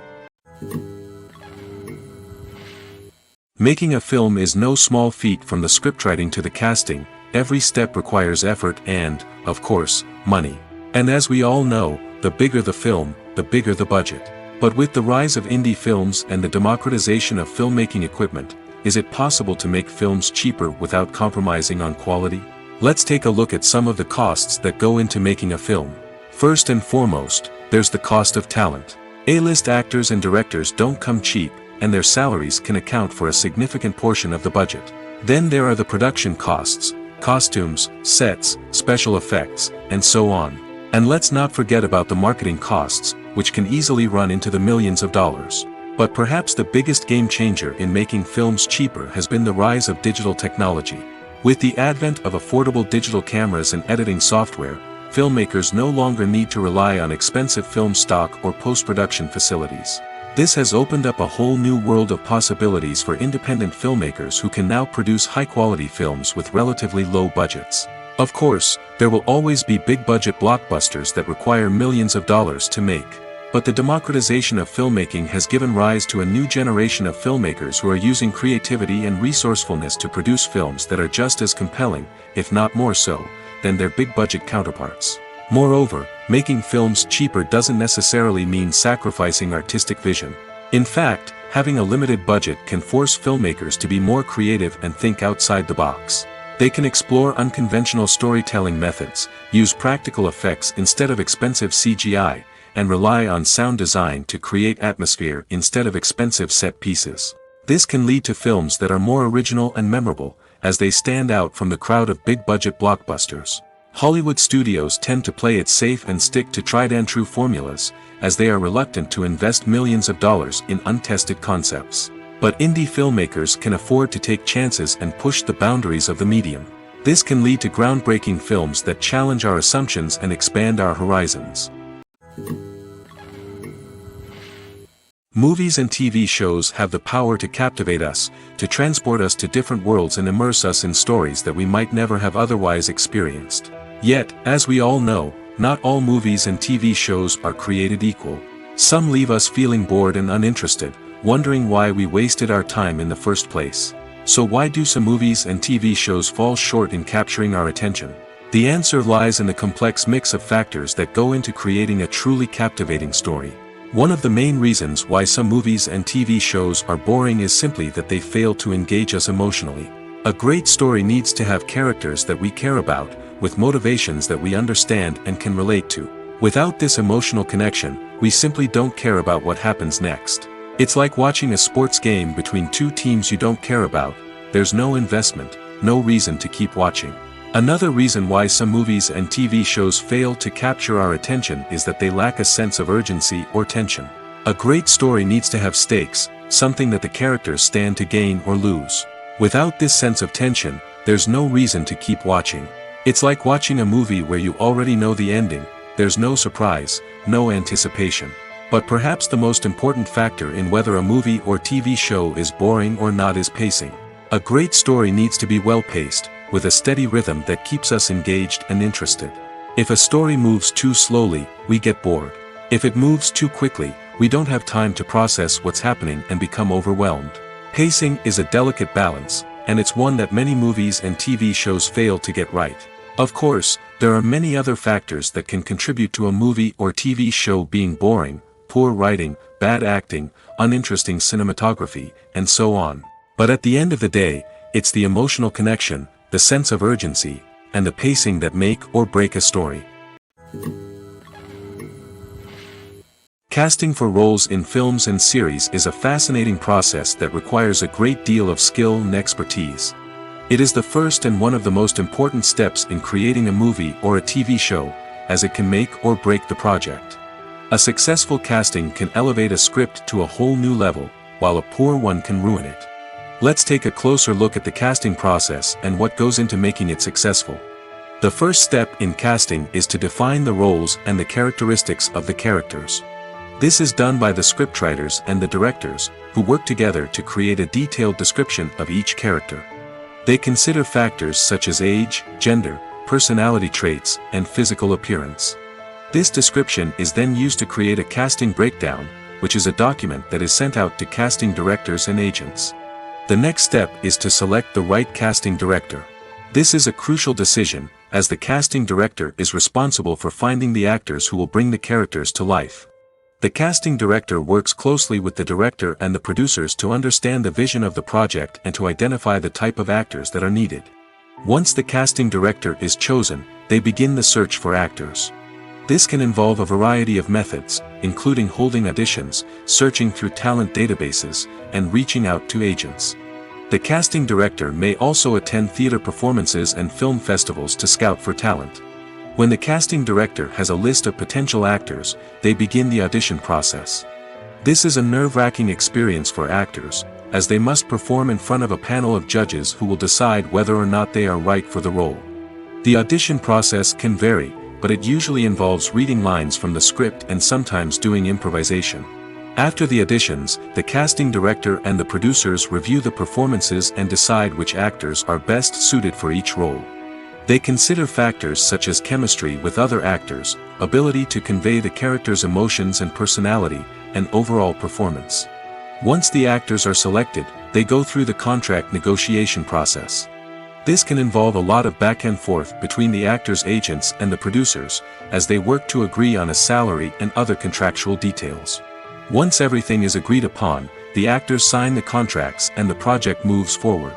S1: Making a film is no small feat. From the scriptwriting to the casting, every step requires effort and, of course, money. And as we all know, the bigger the film, the bigger the budget. But with the rise of indie films and the democratization of filmmaking equipment, is it possible to make films cheaper without compromising on quality? Let's take a look at some of the costs that go into making a film. First and foremost, there's the cost of talent. A-list actors and directors don't come cheap, and their salaries can account for a significant portion of the budget. Then there are the production costs, costumes, sets, special effects, and so on. And let's not forget about the marketing costs, which can easily run into the millions of dollars. But perhaps the biggest game changer in making films cheaper has been the rise of digital technology. With the advent of affordable digital cameras and editing software, filmmakers no longer need to rely on expensive film stock or post-production facilities. This has opened up a whole new world of possibilities for independent filmmakers who can now produce high-quality films with relatively low budgets. Of course, there will always be big-budget blockbusters that require millions of dollars to make. But the democratization of filmmaking has given rise to a new generation of filmmakers who are using creativity and resourcefulness to produce films that are just as compelling, if not more so, than their big-budget counterparts. Moreover, making films cheaper doesn't necessarily mean sacrificing artistic vision. In fact, having a limited budget can force filmmakers to be more creative and think outside the box. They can explore unconventional storytelling methods, use practical effects instead of expensive CGI, and rely on sound design to create atmosphere instead of expensive set pieces. This can lead to films that are more original and memorable, as they stand out from the crowd of big-budget blockbusters. Hollywood studios tend to play it safe and stick to tried-and-true formulas, as they are reluctant to invest millions of dollars in untested concepts. But indie filmmakers can afford to take chances and push the boundaries of the medium. This can lead to groundbreaking films that challenge our assumptions and expand our horizons. Movies and TV shows have the power to captivate us, to transport us to different worlds and immerse us in stories that we might never have otherwise experienced. Yet, as we all know, not all movies and TV shows are created equal. Some leave us feeling bored and uninterested, wondering why we wasted our time in the first place. So why do some movies and TV shows fall short in capturing our attention? The answer lies in the complex mix of factors that go into creating a truly captivating story. One of the main reasons why some movies and TV shows are boring is simply that they fail to engage us emotionally. A great story needs to have characters that we care about, with motivations that we understand and can relate to. Without this emotional connection, we simply don't care about what happens next. It's like watching a sports game between two teams you don't care about. There's no investment, no reason to keep watching. Another reason why some movies and TV shows fail to capture our attention is that they lack a sense of urgency or tension. A great story needs to have stakes, something that the characters stand to gain or lose. Without this sense of tension, there's no reason to keep watching. It's like watching a movie where you already know the ending. There's no surprise, no anticipation. But perhaps the most important factor in whether a movie or TV show is boring or not is pacing. A great story needs to be well-paced, with a steady rhythm that keeps us engaged and interested. If a story moves too slowly, we get bored. If it moves too quickly, we don't have time to process what's happening and become overwhelmed. Pacing is a delicate balance, and it's one that many movies and TV shows fail to get right. Of course, there are many other factors that can contribute to a movie or TV show being boring: poor writing, bad acting, uninteresting cinematography, and so on. But at the end of the day, it's the emotional connection, the sense of urgency, and the pacing that make or break a story. Casting for roles in films and series is a fascinating process that requires a great deal of skill and expertise. It is the first and one of the most important steps in creating a movie or a TV show, as it can make or break the project. A successful casting can elevate a script to a whole new level, while a poor one can ruin it. Let's take a closer look at the casting process and what goes into making it successful. The first step in casting is to define the roles and the characteristics of the characters. This is done by the scriptwriters and the directors, who work together to create a detailed description of each character. They consider factors such as age, gender, personality traits, and physical appearance. This description is then used to create a casting breakdown, which is a document that is sent out to casting directors and agents. The next step is to select the right casting director. This is a crucial decision, as the casting director is responsible for finding the actors who will bring the characters to life. The casting director works closely with the director and the producers to understand the vision of the project and to identify the type of actors that are needed. Once the casting director is chosen, they begin the search for actors. This can involve a variety of methods, including holding auditions, searching through talent databases, and reaching out to agents. The casting director may also attend theater performances and film festivals to scout for talent. When the casting director has a list of potential actors, they begin the audition process. This is a nerve-wracking experience for actors, as they must perform in front of a panel of judges who will decide whether or not they are right for the role. The audition process can vary, but it usually involves reading lines from the script and sometimes doing improvisation. After the auditions, the casting director and the producers review the performances and decide which actors are best suited for each role. They consider factors such as chemistry with other actors, ability to convey the character's emotions and personality, and overall performance. Once the actors are selected, they go through the contract negotiation process. This can involve a lot of back and forth between the actors' agents and the producers, as they work to agree on a salary and other contractual details. Once everything is agreed upon, the actors sign the contracts and the project moves forward.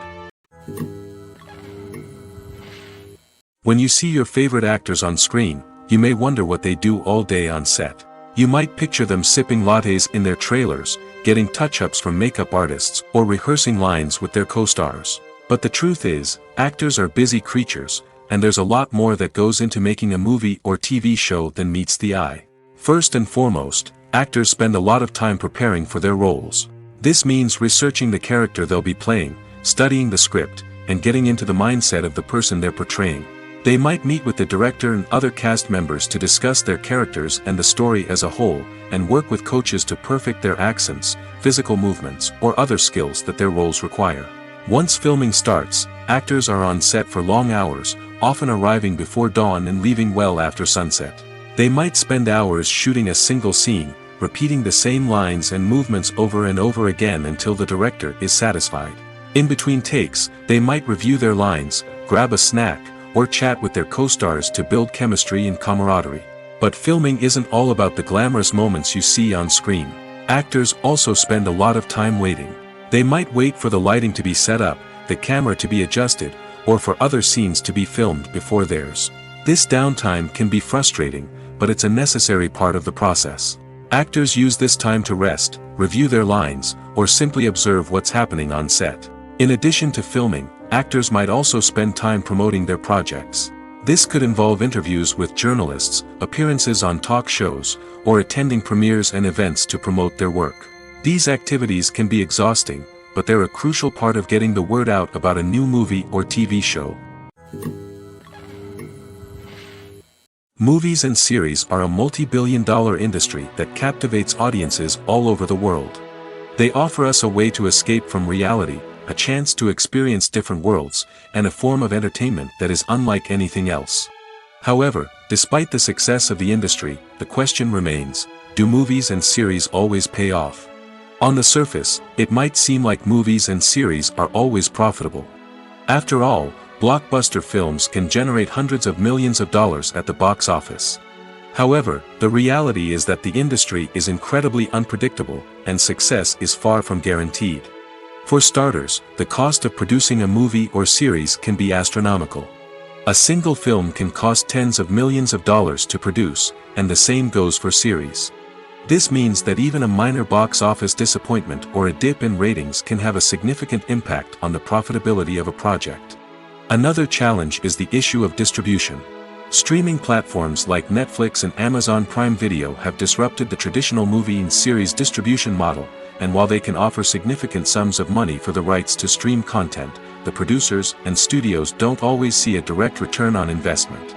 S1: When you see your favorite actors on screen, you may wonder what they do all day on set. You might picture them sipping lattes in their trailers, getting touch-ups from makeup artists, or rehearsing lines with their co-stars. But the truth is, actors are busy creatures, and there's a lot more that goes into making a movie or TV show than meets the eye. First and foremost, actors spend a lot of time preparing for their roles. This means researching the character they'll be playing, studying the script, and getting into the mindset of the person they're portraying. They might meet with the director and other cast members to discuss their characters and the story as a whole, and work with coaches to perfect their accents, physical movements, or other skills that their roles require. Once filming starts, actors are on set for long hours, often arriving before dawn and leaving well after sunset. They might spend hours shooting a single scene, repeating the same lines and movements over and over again until the director is satisfied. In between takes, they might review their lines, grab a snack, or chat with their co-stars to build chemistry and camaraderie. But filming isn't all about the glamorous moments you see on screen. Actors also spend a lot of time waiting. They might wait for the lighting to be set up, the camera to be adjusted, or for other scenes to be filmed before theirs. This downtime can be frustrating, but it's a necessary part of the process. Actors use this time to rest, review their lines, or simply observe what's happening on set. In addition to filming, actors might also spend time promoting their projects. This could involve interviews with journalists, appearances on talk shows, or attending premieres and events to promote their work. These activities can be exhausting, but they're a crucial part of getting the word out about a new movie or TV show. Movies and series are a multi-billion-dollar industry that captivates audiences all over the world. They offer us a way to escape from reality, a chance to experience different worlds, and a form of entertainment that is unlike anything else. However, despite the success of the industry, the question remains, do movies and series always pay off? On the surface, it might seem like movies and series are always profitable. After all, blockbuster films can generate hundreds of millions of dollars at the box office. However, the reality is that the industry is incredibly unpredictable, and success is far from guaranteed. For starters, the cost of producing a movie or series can be astronomical. A single film can cost tens of millions of dollars to produce, and the same goes for series. This means that even a minor box office disappointment or a dip in ratings can have a significant impact on the profitability of a project. Another challenge is the issue of distribution. Streaming platforms like Netflix and Amazon Prime Video have disrupted the traditional movie and series distribution model, and while they can offer significant sums of money for the rights to stream content, the producers and studios don't always see a direct return on investment.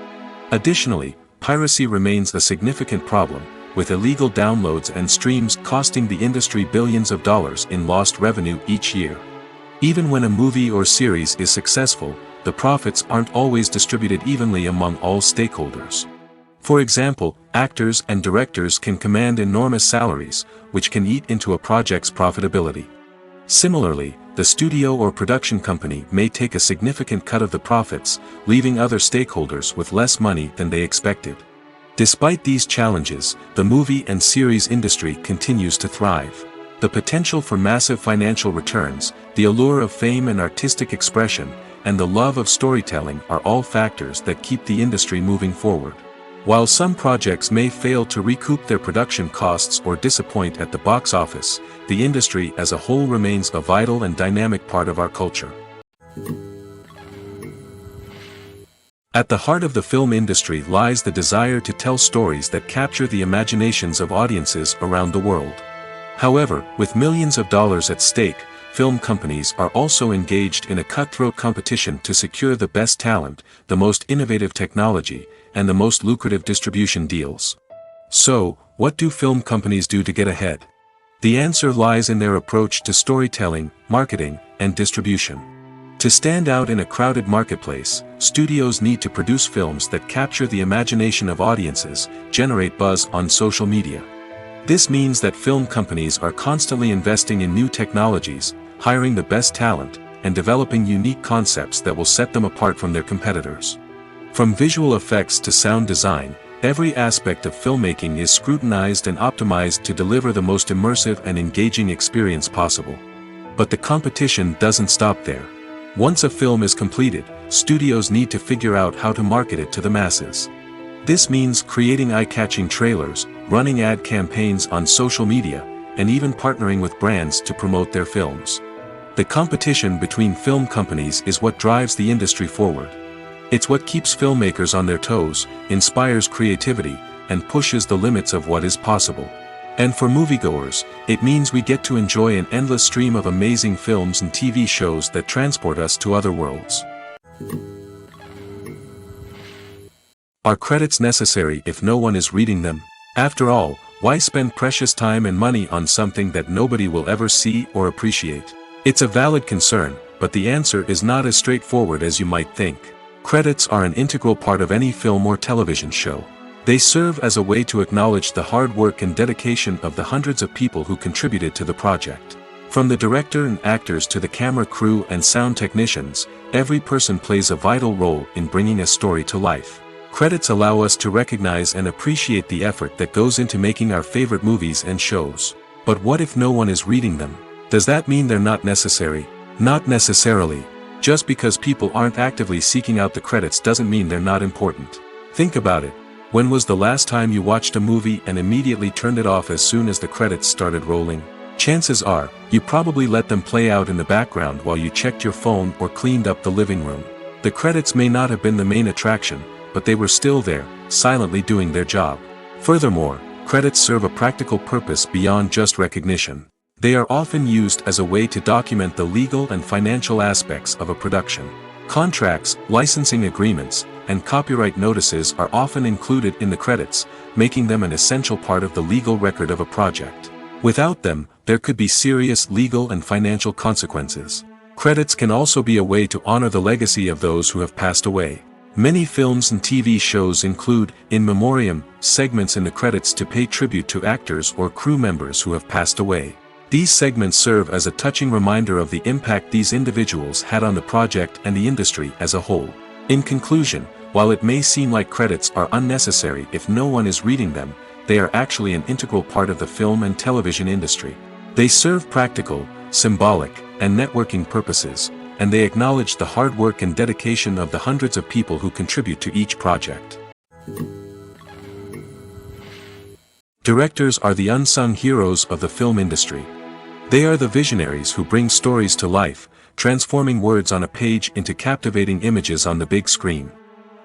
S1: Additionally, piracy remains a significant problem, with illegal downloads and streams costing the industry billions of dollars in lost revenue each year. Even when a movie or series is successful, the profits aren't always distributed evenly among all stakeholders. For example, actors and directors can command enormous salaries, which can eat into a project's profitability. Similarly, the studio or production company may take a significant cut of the profits, leaving other stakeholders with less money than they expected. Despite these challenges, the movie and series industry continues to thrive. The potential for massive financial returns, the allure of fame and artistic expression, and the love of storytelling are all factors that keep the industry moving forward. While some projects may fail to recoup their production costs or disappoint at the box office, the industry as a whole remains a vital and dynamic part of our culture. At the heart of the film industry lies the desire to tell stories that capture the imaginations of audiences around the world. However, with millions of dollars at stake, film companies are also engaged in a cutthroat competition to secure the best talent, the most innovative technology, and the most lucrative distribution deals. So, what do film companies do to get ahead? The answer lies in their approach to storytelling, marketing, and distribution. To stand out in a crowded marketplace, studios need to produce films that capture the imagination of audiences, generate buzz on social media. This means that film companies are constantly investing in new technologies, hiring the best talent, and developing unique concepts that will set them apart from their competitors. From visual effects to sound design, every aspect of filmmaking is scrutinized and optimized to deliver the most immersive and engaging experience possible. But the competition doesn't stop there. Once a film is completed, studios need to figure out how to market it to the masses. This means creating eye-catching trailers, running ad campaigns on social media, and even partnering with brands to promote their films. The competition between film companies is what drives the industry forward. It's what keeps filmmakers on their toes, inspires creativity, and pushes the limits of what is possible. And for moviegoers, it means we get to enjoy an endless stream of amazing films and TV shows that transport us to other worlds. Are credits necessary if no one is reading them? After all, why spend precious time and money on something that nobody will ever see or appreciate? It's a valid concern, but the answer is not as straightforward as you might think. Credits are an integral part of any film or television show. They serve as a way to acknowledge the hard work and dedication of the hundreds of people who contributed to the project. From the director and actors to the camera crew and sound technicians, every person plays a vital role in bringing a story to life. Credits allow us to recognize and appreciate the effort that goes into making our favorite movies and shows. But what if no one is reading them? Does that mean they're not necessary? Not necessarily. Just because people aren't actively seeking out the credits doesn't mean they're not important. Think about it. When was the last time you watched a movie and immediately turned it off as soon as the credits started rolling? Chances are, you probably let them play out in the background while you checked your phone or cleaned up the living room. The credits may not have been the main attraction, but they were still there, silently doing their job. Furthermore, credits serve a practical purpose beyond just recognition. They are often used as a way to document the legal and financial aspects of a production. Contracts, licensing agreements, and copyright notices are often included in the credits, making them an essential part of the legal record of a project. Without them, there could be serious legal and financial consequences. Credits can also be a way to honor the legacy of those who have passed away. Many films and TV shows include, in memoriam, segments in the credits to pay tribute to actors or crew members who have passed away. These segments serve as a touching reminder of the impact these individuals had on the project and the industry as a whole. In conclusion, while it may seem like credits are unnecessary if no one is reading them, they are actually an integral part of the film and television industry. They serve practical, symbolic, and networking purposes, and they acknowledge the hard work and dedication of the hundreds of people who contribute to each project. Directors are the unsung heroes of the film industry. They are the visionaries who bring stories to life, transforming words on a page into captivating images on the big screen.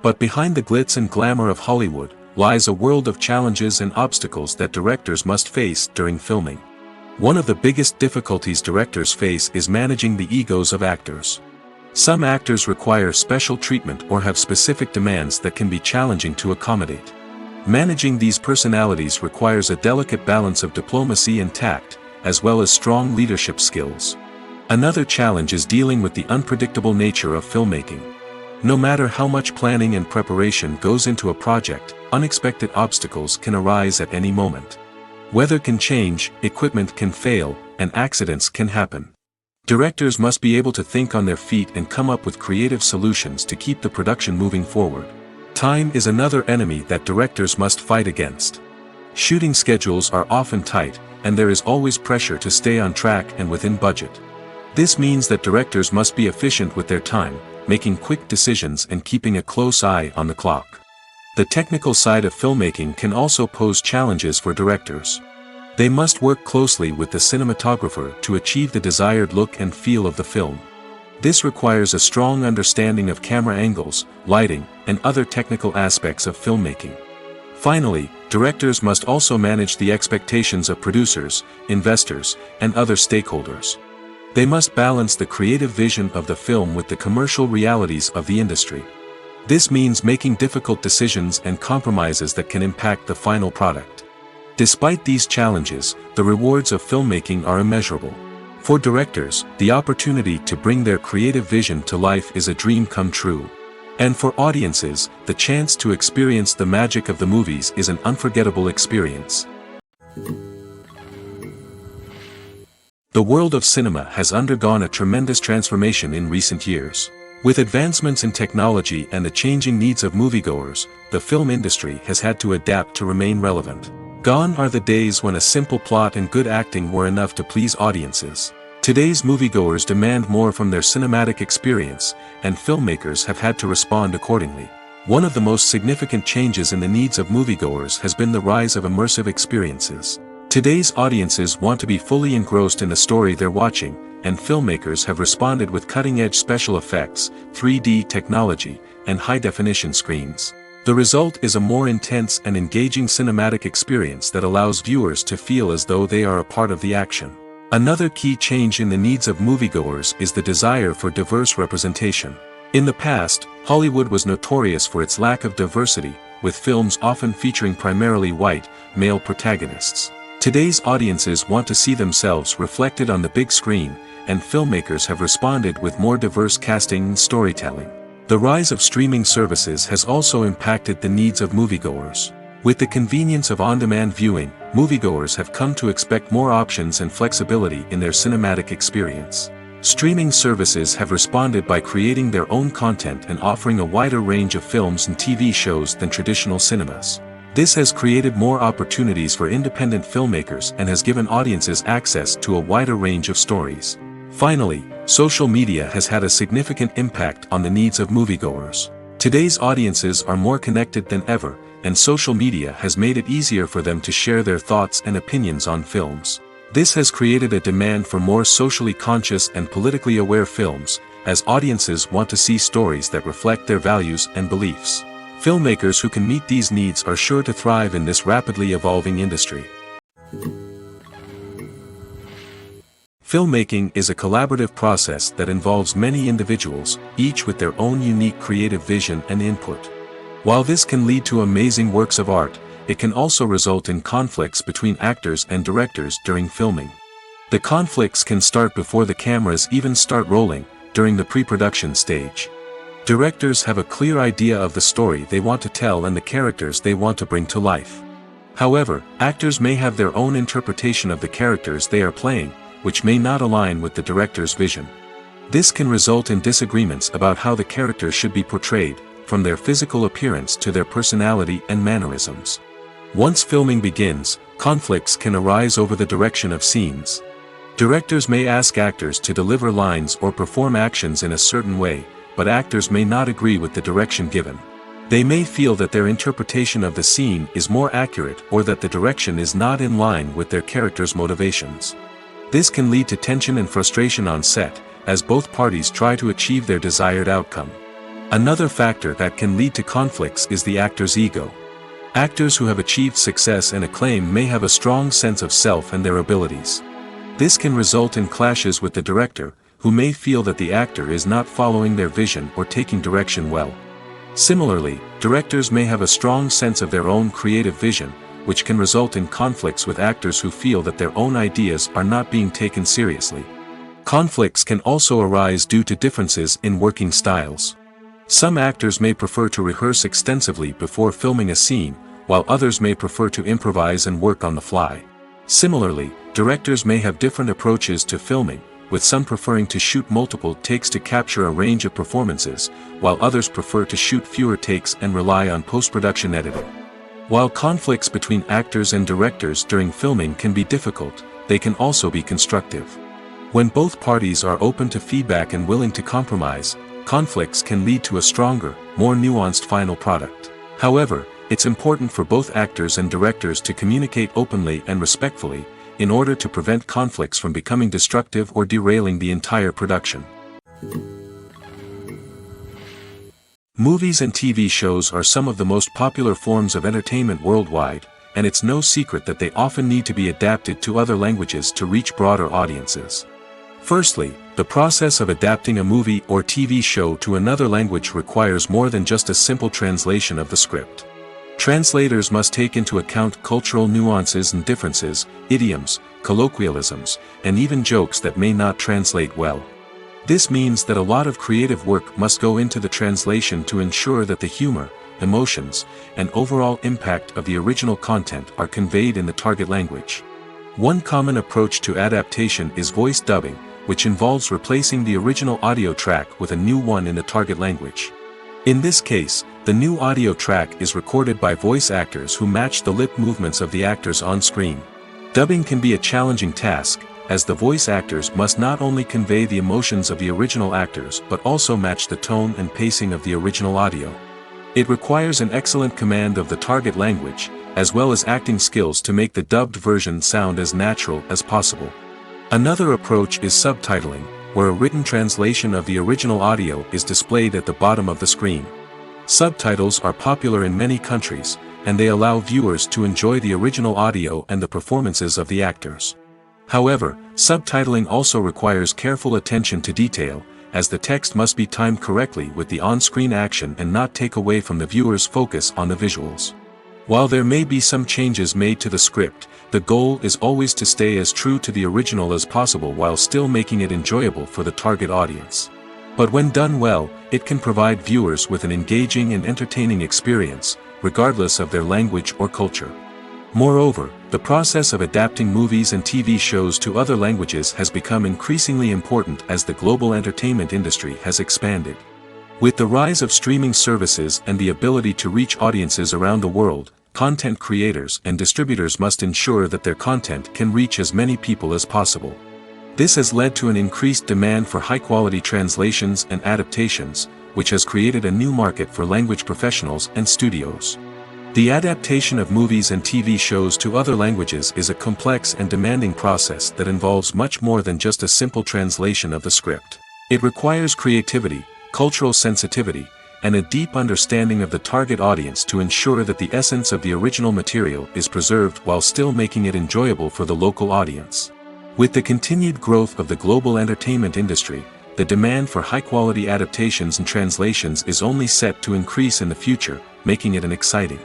S1: But behind the glitz and glamour of Hollywood lies a world of challenges and obstacles that directors must face during filming. One of the biggest difficulties directors face is managing the egos of actors. Some actors require special treatment or have specific demands that can be challenging to accommodate. Managing these personalities requires a delicate balance of diplomacy and tact, as well as strong leadership skills. Another challenge is dealing with the unpredictable nature of filmmaking. No matter how much planning and preparation goes into a project, unexpected obstacles can arise at any moment. Weather can change, equipment can fail, and accidents can happen. Directors must be able to think on their feet and come up with creative solutions to keep the production moving forward. Time is another enemy that directors must fight against. Shooting schedules are often tight, and there is always pressure to stay on track and within budget. This means that directors must be efficient with their time, making quick decisions and keeping a close eye on the clock. The technical side of filmmaking can also pose challenges for directors. They must work closely with the cinematographer to achieve the desired look and feel of the film. This requires a strong understanding of camera angles, lighting, and other technical aspects of filmmaking. Finally, directors must also manage the expectations of producers, investors, and other stakeholders. They must balance the creative vision of the film with the commercial realities of the industry. This means making difficult decisions and compromises that can impact the final product. Despite these challenges, the rewards of filmmaking are immeasurable. For directors, the opportunity to bring their creative vision to life is a dream come true. And for audiences, the chance to experience the magic of the movies is an unforgettable experience. The world of cinema has undergone a tremendous transformation in recent years. With advancements in technology and the changing needs of moviegoers, the film industry has had to adapt to remain relevant. Gone are the days when a simple plot and good acting were enough to please audiences. Today's moviegoers demand more from their cinematic experience, and filmmakers have had to respond accordingly. One of the most significant changes in the needs of moviegoers has been the rise of immersive experiences. Today's audiences want to be fully engrossed in the story they're watching, and filmmakers have responded with cutting-edge special effects, 3D technology, and high-definition screens. The result is a more intense and engaging cinematic experience that allows viewers to feel as though they are a part of the action. Another key change in the needs of moviegoers is the desire for diverse representation. In the past, Hollywood was notorious for its lack of diversity, with films often featuring primarily white, male protagonists. Today's audiences want to see themselves reflected on the big screen, and filmmakers have responded with more diverse casting and storytelling. The rise of streaming services has also impacted the needs of moviegoers. With the convenience of on-demand viewing, moviegoers have come to expect more options and flexibility in their cinematic experience. Streaming services have responded by creating their own content and offering a wider range of films and TV shows than traditional cinemas. This has created more opportunities for independent filmmakers and has given audiences access to a wider range of stories. Finally, social media has had a significant impact on the needs of moviegoers. Today's audiences are more connected than ever, and social media has made it easier for them to share their thoughts and opinions on films. This has created a demand for more socially conscious and politically aware films, as audiences want to see stories that reflect their values and beliefs. Filmmakers who can meet these needs are sure to thrive in this rapidly evolving industry. Filmmaking is a collaborative process that involves many individuals, each with their own unique creative vision and input. While this can lead to amazing works of art, it can also result in conflicts between actors and directors during filming. The conflicts can start before the cameras even start rolling, during the pre-production stage. Directors have a clear idea of the story they want to tell and the characters they want to bring to life. However, actors may have their own interpretation of the characters they are playing, which may not align with the director's vision. This can result in disagreements about how the characters should be portrayed, from their physical appearance to their personality and mannerisms. Once filming begins, conflicts can arise over the direction of scenes. Directors may ask actors to deliver lines or perform actions in a certain way, but actors may not agree with the direction given. They may feel that their interpretation of the scene is more accurate or that the direction is not in line with their character's motivations. This can lead to tension and frustration on set, as both parties try to achieve their desired outcome. Another factor that can lead to conflicts is the actor's ego. Actors who have achieved success and acclaim may have a strong sense of self and their abilities. This can result in clashes with the director, who may feel that the actor is not following their vision or taking direction well. Similarly, directors may have a strong sense of their own creative vision, which can result in conflicts with actors who feel that their own ideas are not being taken seriously. Conflicts can also arise due to differences in working styles. Some actors may prefer to rehearse extensively before filming a scene, while others may prefer to improvise and work on the fly. Similarly, directors may have different approaches to filming, with some preferring to shoot multiple takes to capture a range of performances, while others prefer to shoot fewer takes and rely on post-production editing. While conflicts between actors and directors during filming can be difficult, they can also be constructive. When both parties are open to feedback and willing to compromise, conflicts can lead to a stronger, more nuanced final product. However, it's important for both actors and directors to communicate openly and respectfully, in order to prevent conflicts from becoming destructive or derailing the entire production. Movies and TV shows are some of the most popular forms of entertainment worldwide, and it's no secret that they often need to be adapted to other languages to reach broader audiences. Firstly, the process of adapting a movie or TV show to another language requires more than just a simple translation of the script. Translators must take into account cultural nuances and differences, idioms, colloquialisms, and even jokes that may not translate well. This means that a lot of creative work must go into the translation to ensure that the humor, emotions, and overall impact of the original content are conveyed in the target language. One common approach to adaptation is voice dubbing, which involves replacing the original audio track with a new one in the target language. In this case, the new audio track is recorded by voice actors who match the lip movements of the actors on screen. Dubbing can be a challenging task, as the voice actors must not only convey the emotions of the original actors but also match the tone and pacing of the original audio. It requires an excellent command of the target language, as well as acting skills to make the dubbed version sound as natural as possible. Another approach is subtitling, where a written translation of the original audio is displayed at the bottom of the screen. Subtitles are popular in many countries, and they allow viewers to enjoy the original audio and the performances of the actors. However, subtitling also requires careful attention to detail, as the text must be timed correctly with the on-screen action and not take away from the viewer's focus on the visuals. While there may be some changes made to the script, the goal is always to stay as true to the original as possible while still making it enjoyable for the target audience. But when done well, it can provide viewers with an engaging and entertaining experience, regardless of their language or culture. Moreover, the process of adapting movies and TV shows to other languages has become increasingly important as the global entertainment industry has expanded. With the rise of streaming services and the ability to reach audiences around the world, content creators and distributors must ensure that their content can reach as many people as possible. This has led to an increased demand for high-quality translations and adaptations, which has created a new market for language professionals and studios. The adaptation of movies and TV shows to other languages is a complex and demanding process that involves much more than just a simple translation of the script. It requires creativity, cultural sensitivity, and a deep understanding of the target audience to ensure that the essence of the original material is preserved while still making it enjoyable for the local audience. With the continued growth of the global entertainment industry, the demand for high-quality adaptations and translations is only set to increase in the future, making it exciting.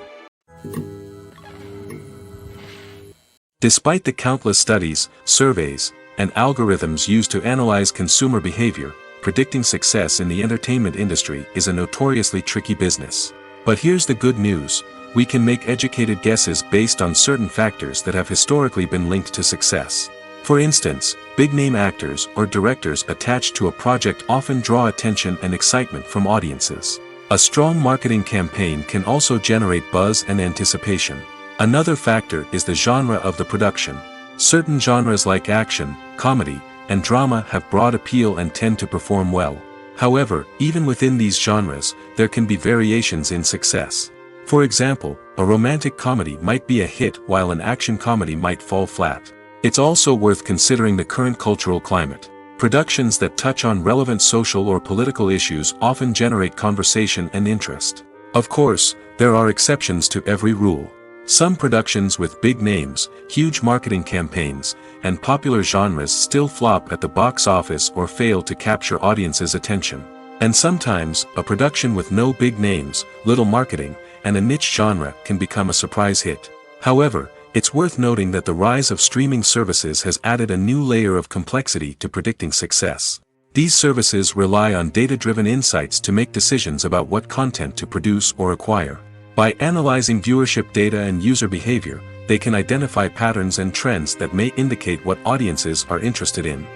S1: Despite the countless studies, surveys, and algorithms used to analyze consumer behavior, predicting success in the entertainment industry is a notoriously tricky business. But here's the good news: we can make educated guesses based on certain factors that have historically been linked to success. For instance, big-name actors or directors attached to a project often draw attention and excitement from audiences. A strong marketing campaign can also generate buzz and anticipation. Another factor is the genre of the production. Certain genres like action, comedy, and drama have broad appeal and tend to perform well. However, even within these genres, there can be variations in success. For example, a romantic comedy might be a hit while an action comedy might fall flat. It's also worth considering the current cultural climate. Productions that touch on relevant social or political issues often generate conversation and interest. Of course, there are exceptions to every rule. Some productions with big names, huge marketing campaigns, and popular genres still flop at the box office or fail to capture audiences' attention. And sometimes, a production with no big names, little marketing, and a niche genre can become a surprise hit. However, it's worth noting that the rise of streaming services has added a new layer of complexity to predicting success. These services rely on data-driven insights to make decisions about what content to produce or acquire. By analyzing viewership data and user behavior, they can identify patterns and trends that may indicate what audiences are interested in.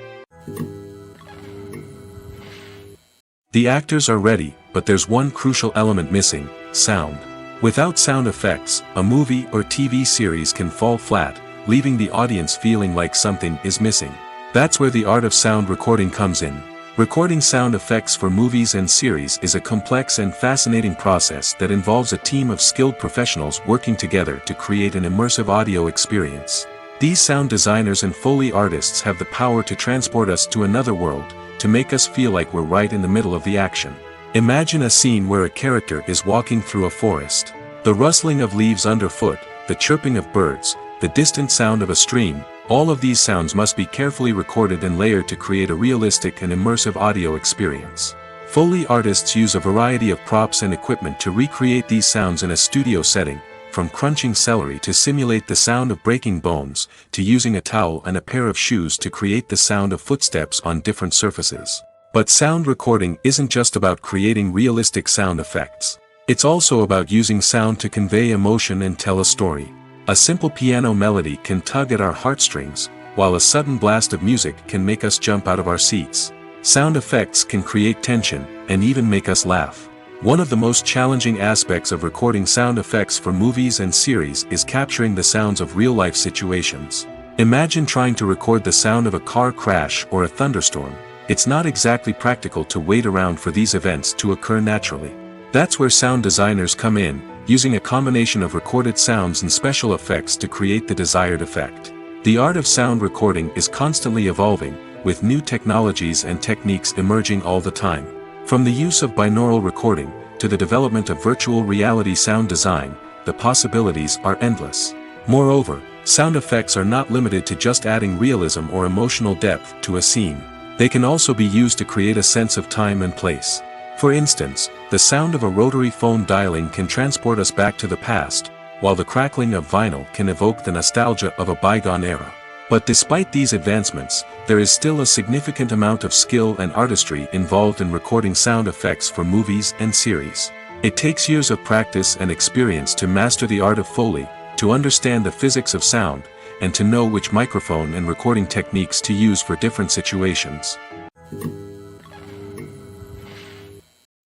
S1: The actors are ready, but there's one crucial element missing: sound. Without sound effects, a movie or TV series can fall flat, leaving the audience feeling like something is missing. That's where the art of sound recording comes in. Recording sound effects for movies and series is a complex and fascinating process that involves a team of skilled professionals working together to create an immersive audio experience. These sound designers and Foley artists have the power to transport us to another world, to make us feel like we're right in the middle of the action. Imagine a scene where a character is walking through a forest. The rustling of leaves underfoot, the chirping of birds, the distant sound of a stream, all of these sounds must be carefully recorded and layered to create a realistic and immersive audio experience. Foley artists use a variety of props and equipment to recreate these sounds in a studio setting, from crunching celery to simulate the sound of breaking bones, to using a towel and a pair of shoes to create the sound of footsteps on different surfaces. But sound recording isn't just about creating realistic sound effects. It's also about using sound to convey emotion and tell a story. A simple piano melody can tug at our heartstrings, while a sudden blast of music can make us jump out of our seats. Sound effects can create tension, and even make us laugh. One of the most challenging aspects of recording sound effects for movies and series is capturing the sounds of real-life situations. Imagine trying to record the sound of a car crash or a thunderstorm. It's not exactly practical to wait around for these events to occur naturally. That's where sound designers come in, using a combination of recorded sounds and special effects to create the desired effect. The art of sound recording is constantly evolving, with new technologies and techniques emerging all the time. From the use of binaural recording, to the development of virtual reality sound design, the possibilities are endless. Moreover, sound effects are not limited to just adding realism or emotional depth to a scene. They can also be used to create a sense of time and place. For instance, the sound of a rotary phone dialing can transport us back to the past, while the crackling of vinyl can evoke the nostalgia of a bygone era. But despite these advancements, there is still a significant amount of skill and artistry involved in recording sound effects for movies and series. It takes years of practice and experience to master the art of Foley, to understand the physics of sound, and to know which microphone and recording techniques to use for different situations.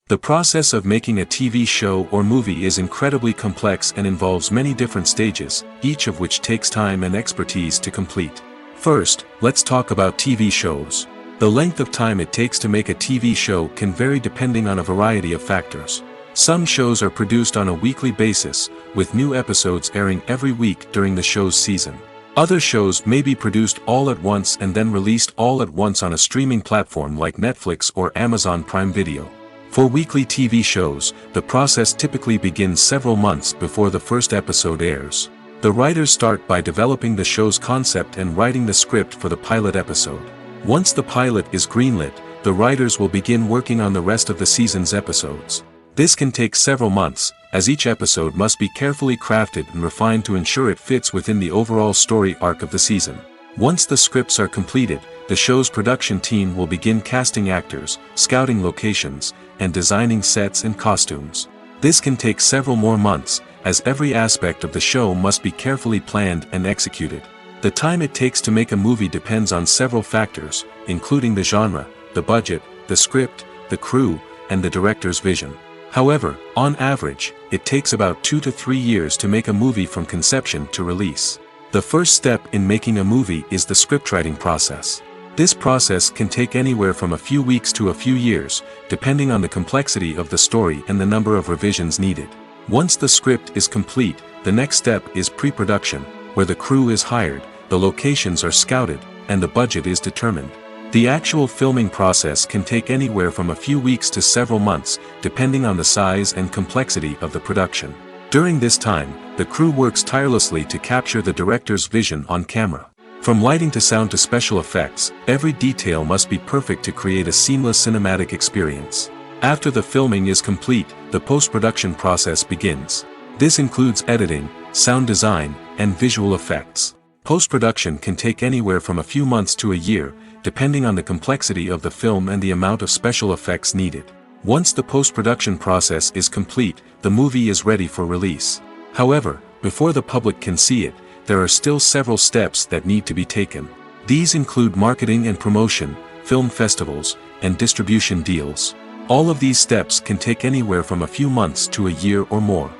S1: The process of making a TV show or movie is incredibly complex and involves many different stages, each of which takes time and expertise to complete. First, let's talk about TV shows. The length of time it takes to make a TV show can vary depending on a variety of factors. Some shows are produced on a weekly basis, with new episodes airing every week during the show's season. Other shows may be produced all at once and then released all at once on a streaming platform like Netflix or Amazon Prime Video. For weekly TV shows, the process typically begins several months before the first episode airs. The writers start by developing the show's concept and writing the script for the pilot episode. Once the pilot is greenlit, the writers will begin working on the rest of the season's episodes. This can take several months, as each episode must be carefully crafted and refined to ensure it fits within the overall story arc of the season. Once the scripts are completed, the show's production team will begin casting actors, scouting locations, and designing sets and costumes. This can take several more months, as every aspect of the show must be carefully planned and executed. The time it takes to make a movie depends on several factors, including the genre, the budget, the script, the crew, and the director's vision. However, on average, it takes about 2 to 3 years to make a movie from conception to release. The first step in making a movie is the scriptwriting process. This process can take anywhere from a few weeks to a few years, depending on the complexity of the story and the number of revisions needed. Once the script is complete, the next step is pre-production, where the crew is hired, the locations are scouted, and the budget is determined. The actual filming process can take anywhere from a few weeks to several months, depending on the size and complexity of the production. During this time, the crew works tirelessly to capture the director's vision on camera. From lighting to sound to special effects, every detail must be perfect to create a seamless cinematic experience. After the filming is complete, the post-production process begins. This includes editing, sound design, and visual effects. Post-production can take anywhere from a few months to a year, depending on the complexity of the film and the amount of special effects needed. Once the post-production process is complete, the movie is ready for release. However, before the public can see it, there are still several steps that need to be taken. These include marketing and promotion, film festivals, and distribution deals. All of these steps can take anywhere from a few months to a year or more.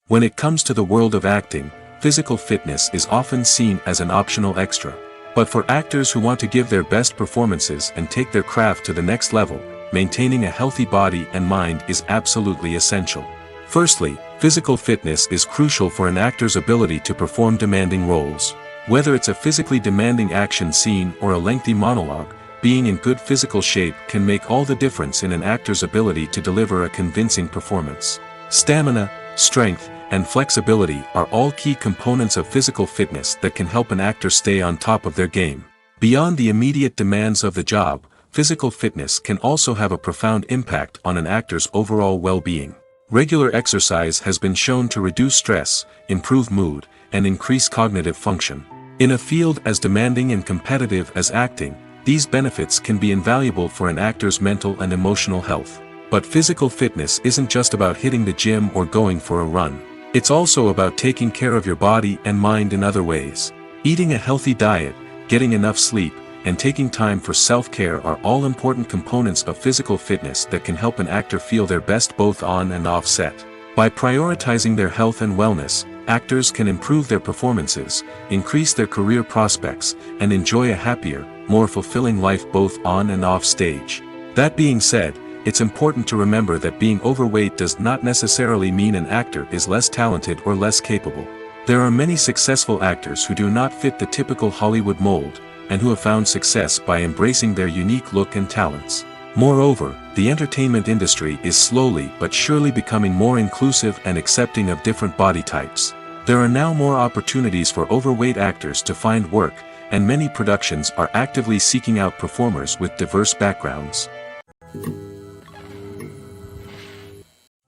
S1: When it comes to the world of acting, physical fitness is often seen as an optional extra. But for actors who want to give their best performances and take their craft to the next level, maintaining a healthy body and mind is absolutely essential. Firstly, physical fitness is crucial for an actor's ability to perform demanding roles. Whether it's a physically demanding action scene or a lengthy monologue, being in good physical shape can make all the difference in an actor's ability to deliver a convincing performance. Stamina, strength, and flexibility are all key components of physical fitness that can help an actor stay on top of their game. Beyond the immediate demands of the job, physical fitness can also have a profound impact on an actor's overall well-being. Regular exercise has been shown to reduce stress, improve mood, and increase cognitive function. In a field as demanding and competitive as acting, these benefits can be invaluable for an actor's mental and emotional health. But physical fitness isn't just about hitting the gym or going for a run. It's also about taking care of your body and mind in other ways. Eating a healthy diet, getting enough sleep, and taking time for self-care are all important components of physical fitness that can help an actor feel their best both on and off set. By prioritizing their health and wellness, actors can improve their performances, increase their career prospects, and enjoy a happier, more fulfilling life both on and off stage. That being said, it's important to remember that being overweight does not necessarily mean an actor is less talented or less capable. There are many successful actors who do not fit the typical Hollywood mold, and who have found success by embracing their unique look and talents. Moreover, the entertainment industry is slowly but surely becoming more inclusive and accepting of different body types. There are now more opportunities for overweight actors to find work, and many productions are actively seeking out performers with diverse backgrounds.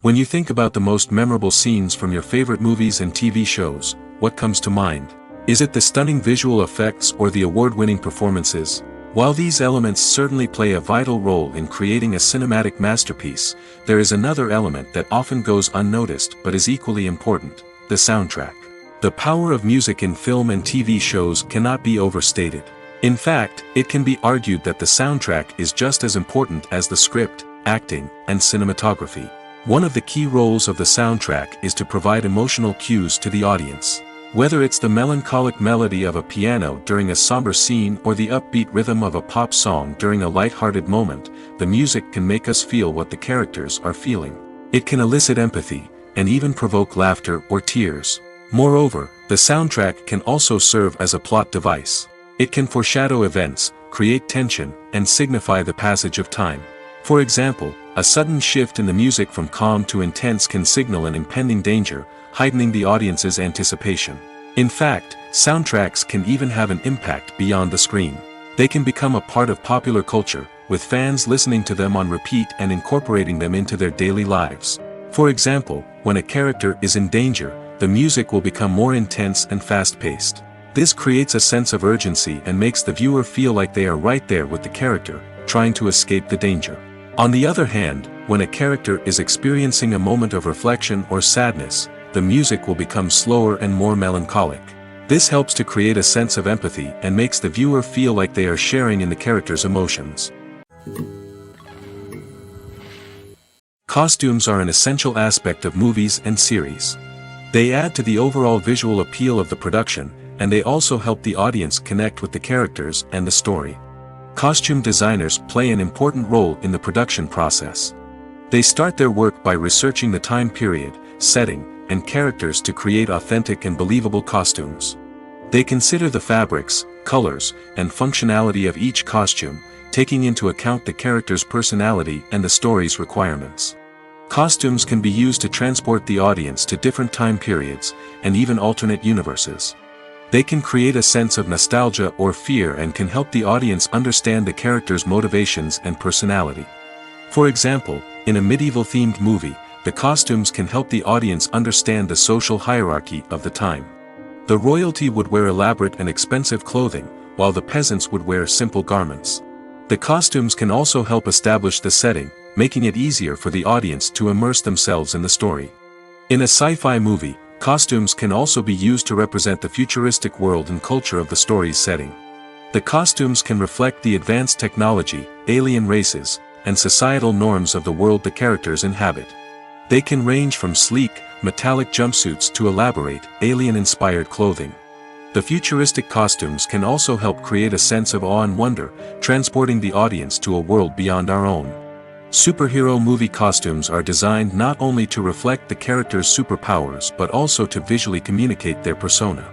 S1: When you think about the most memorable scenes from your favorite movies and TV shows, what comes to mind? Is it the stunning visual effects or the award-winning performances? While these elements certainly play a vital role in creating a cinematic masterpiece, there is another element that often goes unnoticed but is equally important: the soundtrack. The power of music in film and TV shows cannot be overstated. In fact, it can be argued that the soundtrack is just as important as the script, acting, and cinematography. One of the key roles of the soundtrack is to provide emotional cues to the audience. Whether it's the melancholic melody of a piano during a somber scene or the upbeat rhythm of a pop song during a light-hearted moment, the music can make us feel what the characters are feeling. It can elicit empathy, and even provoke laughter or tears. Moreover, the soundtrack can also serve as a plot device. It can foreshadow events, create tension, and signify the passage of time. For example, a sudden shift in the music from calm to intense can signal an impending danger, heightening the audience's anticipation. In fact, soundtracks can even have an impact beyond the screen. They can become a part of popular culture, with fans listening to them on repeat and incorporating them into their daily lives. For example, when a character is in danger, the music will become more intense and fast-paced. This creates a sense of urgency and makes the viewer feel like they are right there with the character, trying to escape the danger. On the other hand, when a character is experiencing a moment of reflection or sadness, the music will become slower and more melancholic. This helps to create a sense of empathy and makes the viewer feel like they are sharing in the character's emotions. Costumes are an essential aspect of movies and series. They add to the overall visual appeal of the production, and they also help the audience connect with the characters and the story. Costume designers play an important role in the production process. They start their work by researching the time period, setting, and characters to create authentic and believable costumes. They consider the fabrics, colors, and functionality of each costume, taking into account the character's personality and the story's requirements. Costumes can be used to transport the audience to different time periods, and even alternate universes. They can create a sense of nostalgia or fear and can help the audience understand the character's motivations and personality. For example, in a medieval-themed movie, the costumes can help the audience understand the social hierarchy of the time. The royalty would wear elaborate and expensive clothing, while the peasants would wear simple garments. The costumes can also help establish the setting, making it easier for the audience to immerse themselves in the story. In a sci-fi movie, costumes can also be used to represent the futuristic world and culture of the story's setting. The costumes can reflect the advanced technology, alien races, and societal norms of the world the characters inhabit. They can range from sleek, metallic jumpsuits to elaborate, alien-inspired clothing. The futuristic costumes can also help create a sense of awe and wonder, transporting the audience to a world beyond our own. Superhero movie costumes are designed not only to reflect the character's superpowers but also to visually communicate their persona.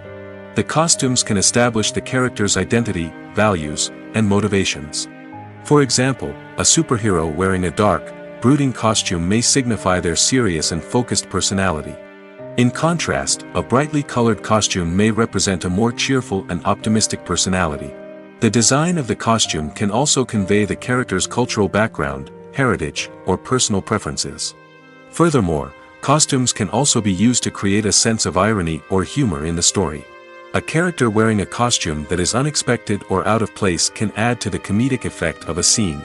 S1: The costumes can establish the character's identity, values, and motivations. For example, a superhero wearing a dark, brooding costume may signify their serious and focused personality. In contrast, a brightly colored costume may represent a more cheerful and optimistic personality. The design of the costume can also convey the character's cultural background, heritage, or personal preferences. Furthermore, costumes can also be used to create a sense of irony or humor in the story. A character wearing a costume that is unexpected or out of place can add to the comedic effect of a scene.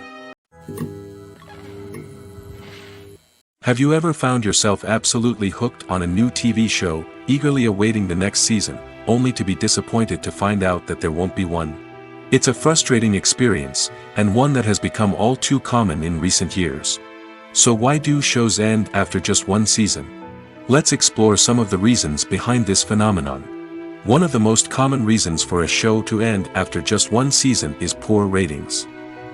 S1: Have you ever found yourself absolutely hooked on a new TV show, eagerly awaiting the next season, only to be disappointed to find out that there won't be one? It's a frustrating experience, and one that has become all too common in recent years. So why do shows end after just one season? Let's explore some of the reasons behind this phenomenon. One of the most common reasons for a show to end after just one season is poor ratings.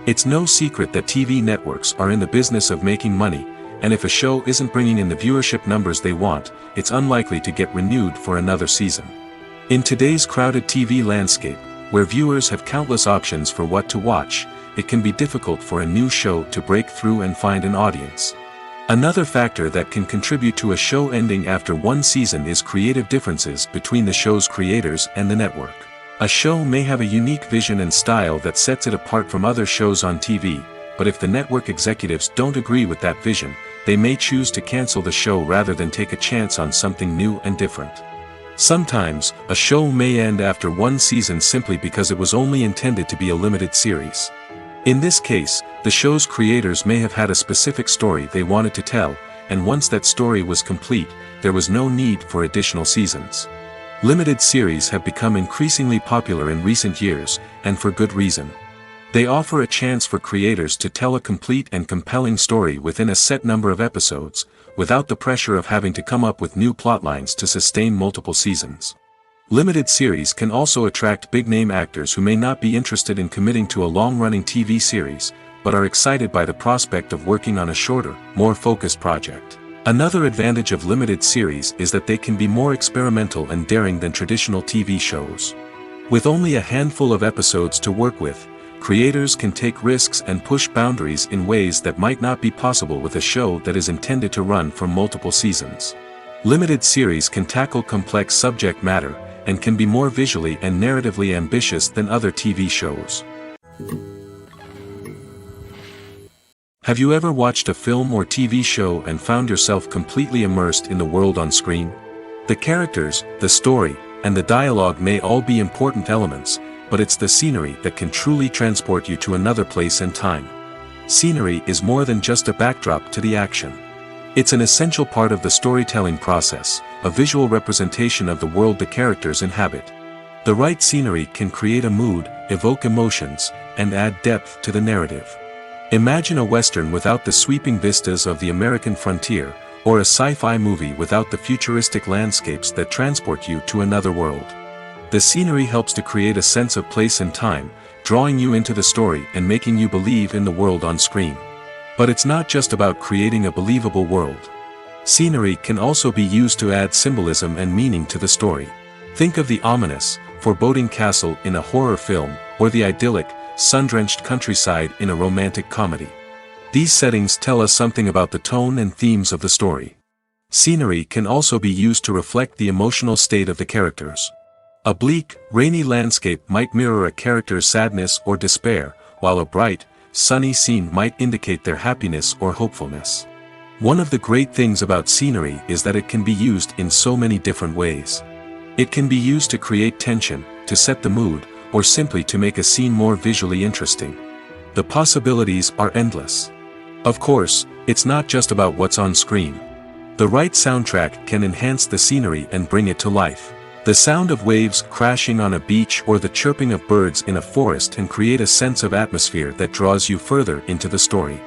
S1: It's no secret that TV networks are in the business of making money, and if a show isn't bringing in the viewership numbers they want, it's unlikely to get renewed for another season. In today's crowded TV landscape, where viewers have countless options for what to watch, it can be difficult for a new show to break through and find an audience. Another factor that can contribute to a show ending after one season is creative differences between the show's creators and the network. A show may have a unique vision and style that sets it apart from other shows on TV, but if the network executives don't agree with that vision, they may choose to cancel the show rather than take a chance on something new and different. Sometimes, a show may end after one season simply because it was only intended to be a limited series. In this case, the show's creators may have had a specific story they wanted to tell, and once that story was complete, there was no need for additional seasons. Limited series have become increasingly popular in recent years, and for good reason. They offer a chance for creators to tell a complete and compelling story within a set number of episodes, without the pressure of having to come up with new plotlines to sustain multiple seasons. Limited series can also attract big-name actors who may not be interested in committing to a long-running TV series, but are excited by the prospect of working on a shorter, more focused project. Another advantage of limited series is that they can be more experimental and daring than traditional TV shows. With only a handful of episodes to work with, creators can take risks and push boundaries in ways that might not be possible with a show that is intended to run for multiple seasons. Limited series can tackle complex subject matter, and can be more visually and narratively ambitious than other TV shows. Have you ever watched a film or TV show and found yourself completely immersed in the world on screen? The characters, the story, and the dialogue may all be important elements, but it's the scenery that can truly transport you to another place and time. Scenery is more than just a backdrop to the action. It's an essential part of the storytelling process, a visual representation of the world the characters inhabit. The right scenery can create a mood, evoke emotions, and add depth to the narrative. Imagine a western without the sweeping vistas of the American frontier, or a sci-fi movie without the futuristic landscapes that transport you to another world. The scenery helps to create a sense of place and time, drawing you into the story and making you believe in the world on screen. But it's not just about creating a believable world. Scenery can also be used to add symbolism and meaning to the story. Think of the ominous, foreboding castle in a horror film, or the idyllic, sun-drenched countryside in a romantic comedy. These settings tell us something about the tone and themes of the story. Scenery can also be used to reflect the emotional state of the characters. A bleak, rainy landscape might mirror a character's sadness or despair, while a bright, sunny scene might indicate their happiness or hopefulness. One of the great things about scenery is that it can be used in so many different ways. It can be used to create tension, to set the mood, or simply to make a scene more visually interesting. The possibilities are endless. Of course, it's not just about what's on screen. The right soundtrack can enhance the scenery and bring it to life. The sound of waves crashing on a beach or the chirping of birds in a forest can create a sense of atmosphere that draws you further into the story.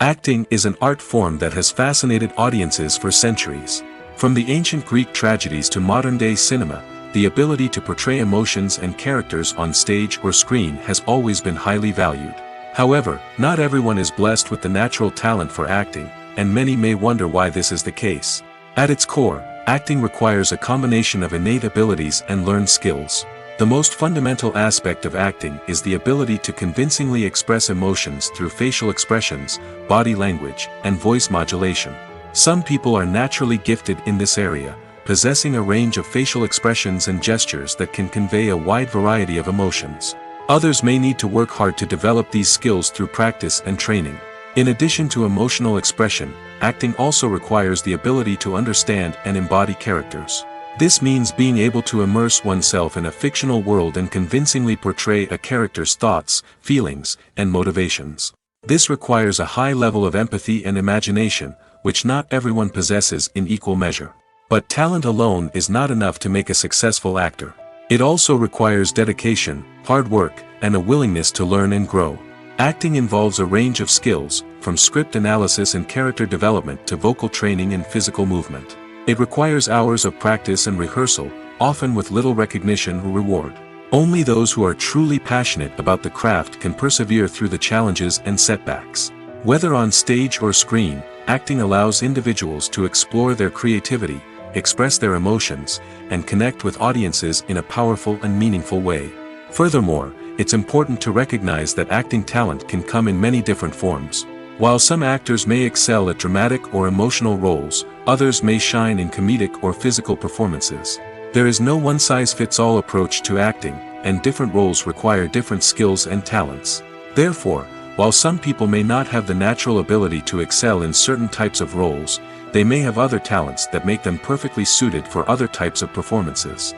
S1: Acting is an art form that has fascinated audiences for centuries. From the ancient Greek tragedies to modern-day cinema, the ability to portray emotions and characters on stage or screen has always been highly valued. However, not everyone is blessed with the natural talent for acting, and many may wonder why this is the case. At its core, acting requires a combination of innate abilities and learned skills. The most fundamental aspect of acting is the ability to convincingly express emotions through facial expressions, body language, and voice modulation. Some people are naturally gifted in this area, possessing a range of facial expressions and gestures that can convey a wide variety of emotions. Others may need to work hard to develop these skills through practice and training. In addition to emotional expression, acting also requires the ability to understand and embody characters. This means being able to immerse oneself in a fictional world and convincingly portray a character's thoughts, feelings, and motivations. This requires a high level of empathy and imagination, which not everyone possesses in equal measure. But talent alone is not enough to make a successful actor. It also requires dedication, hard work, and a willingness to learn and grow. Acting involves a range of skills, from script analysis and character development to vocal training and physical movement. It requires hours of practice and rehearsal, often with little recognition or reward. Only those who are truly passionate about the craft can persevere through the challenges and setbacks. Whether on stage or screen, acting allows individuals to explore their creativity, express their emotions, and connect with audiences in a powerful and meaningful way. Furthermore, it's important to recognize that acting talent can come in many different forms. While some actors may excel at dramatic or emotional roles, others may shine in comedic or physical performances. There is no one-size-fits-all approach to acting, and different roles require different skills and talents. Therefore, while some people may not have the natural ability to excel in certain types of roles, they may have other talents that make them perfectly suited for other types of performances.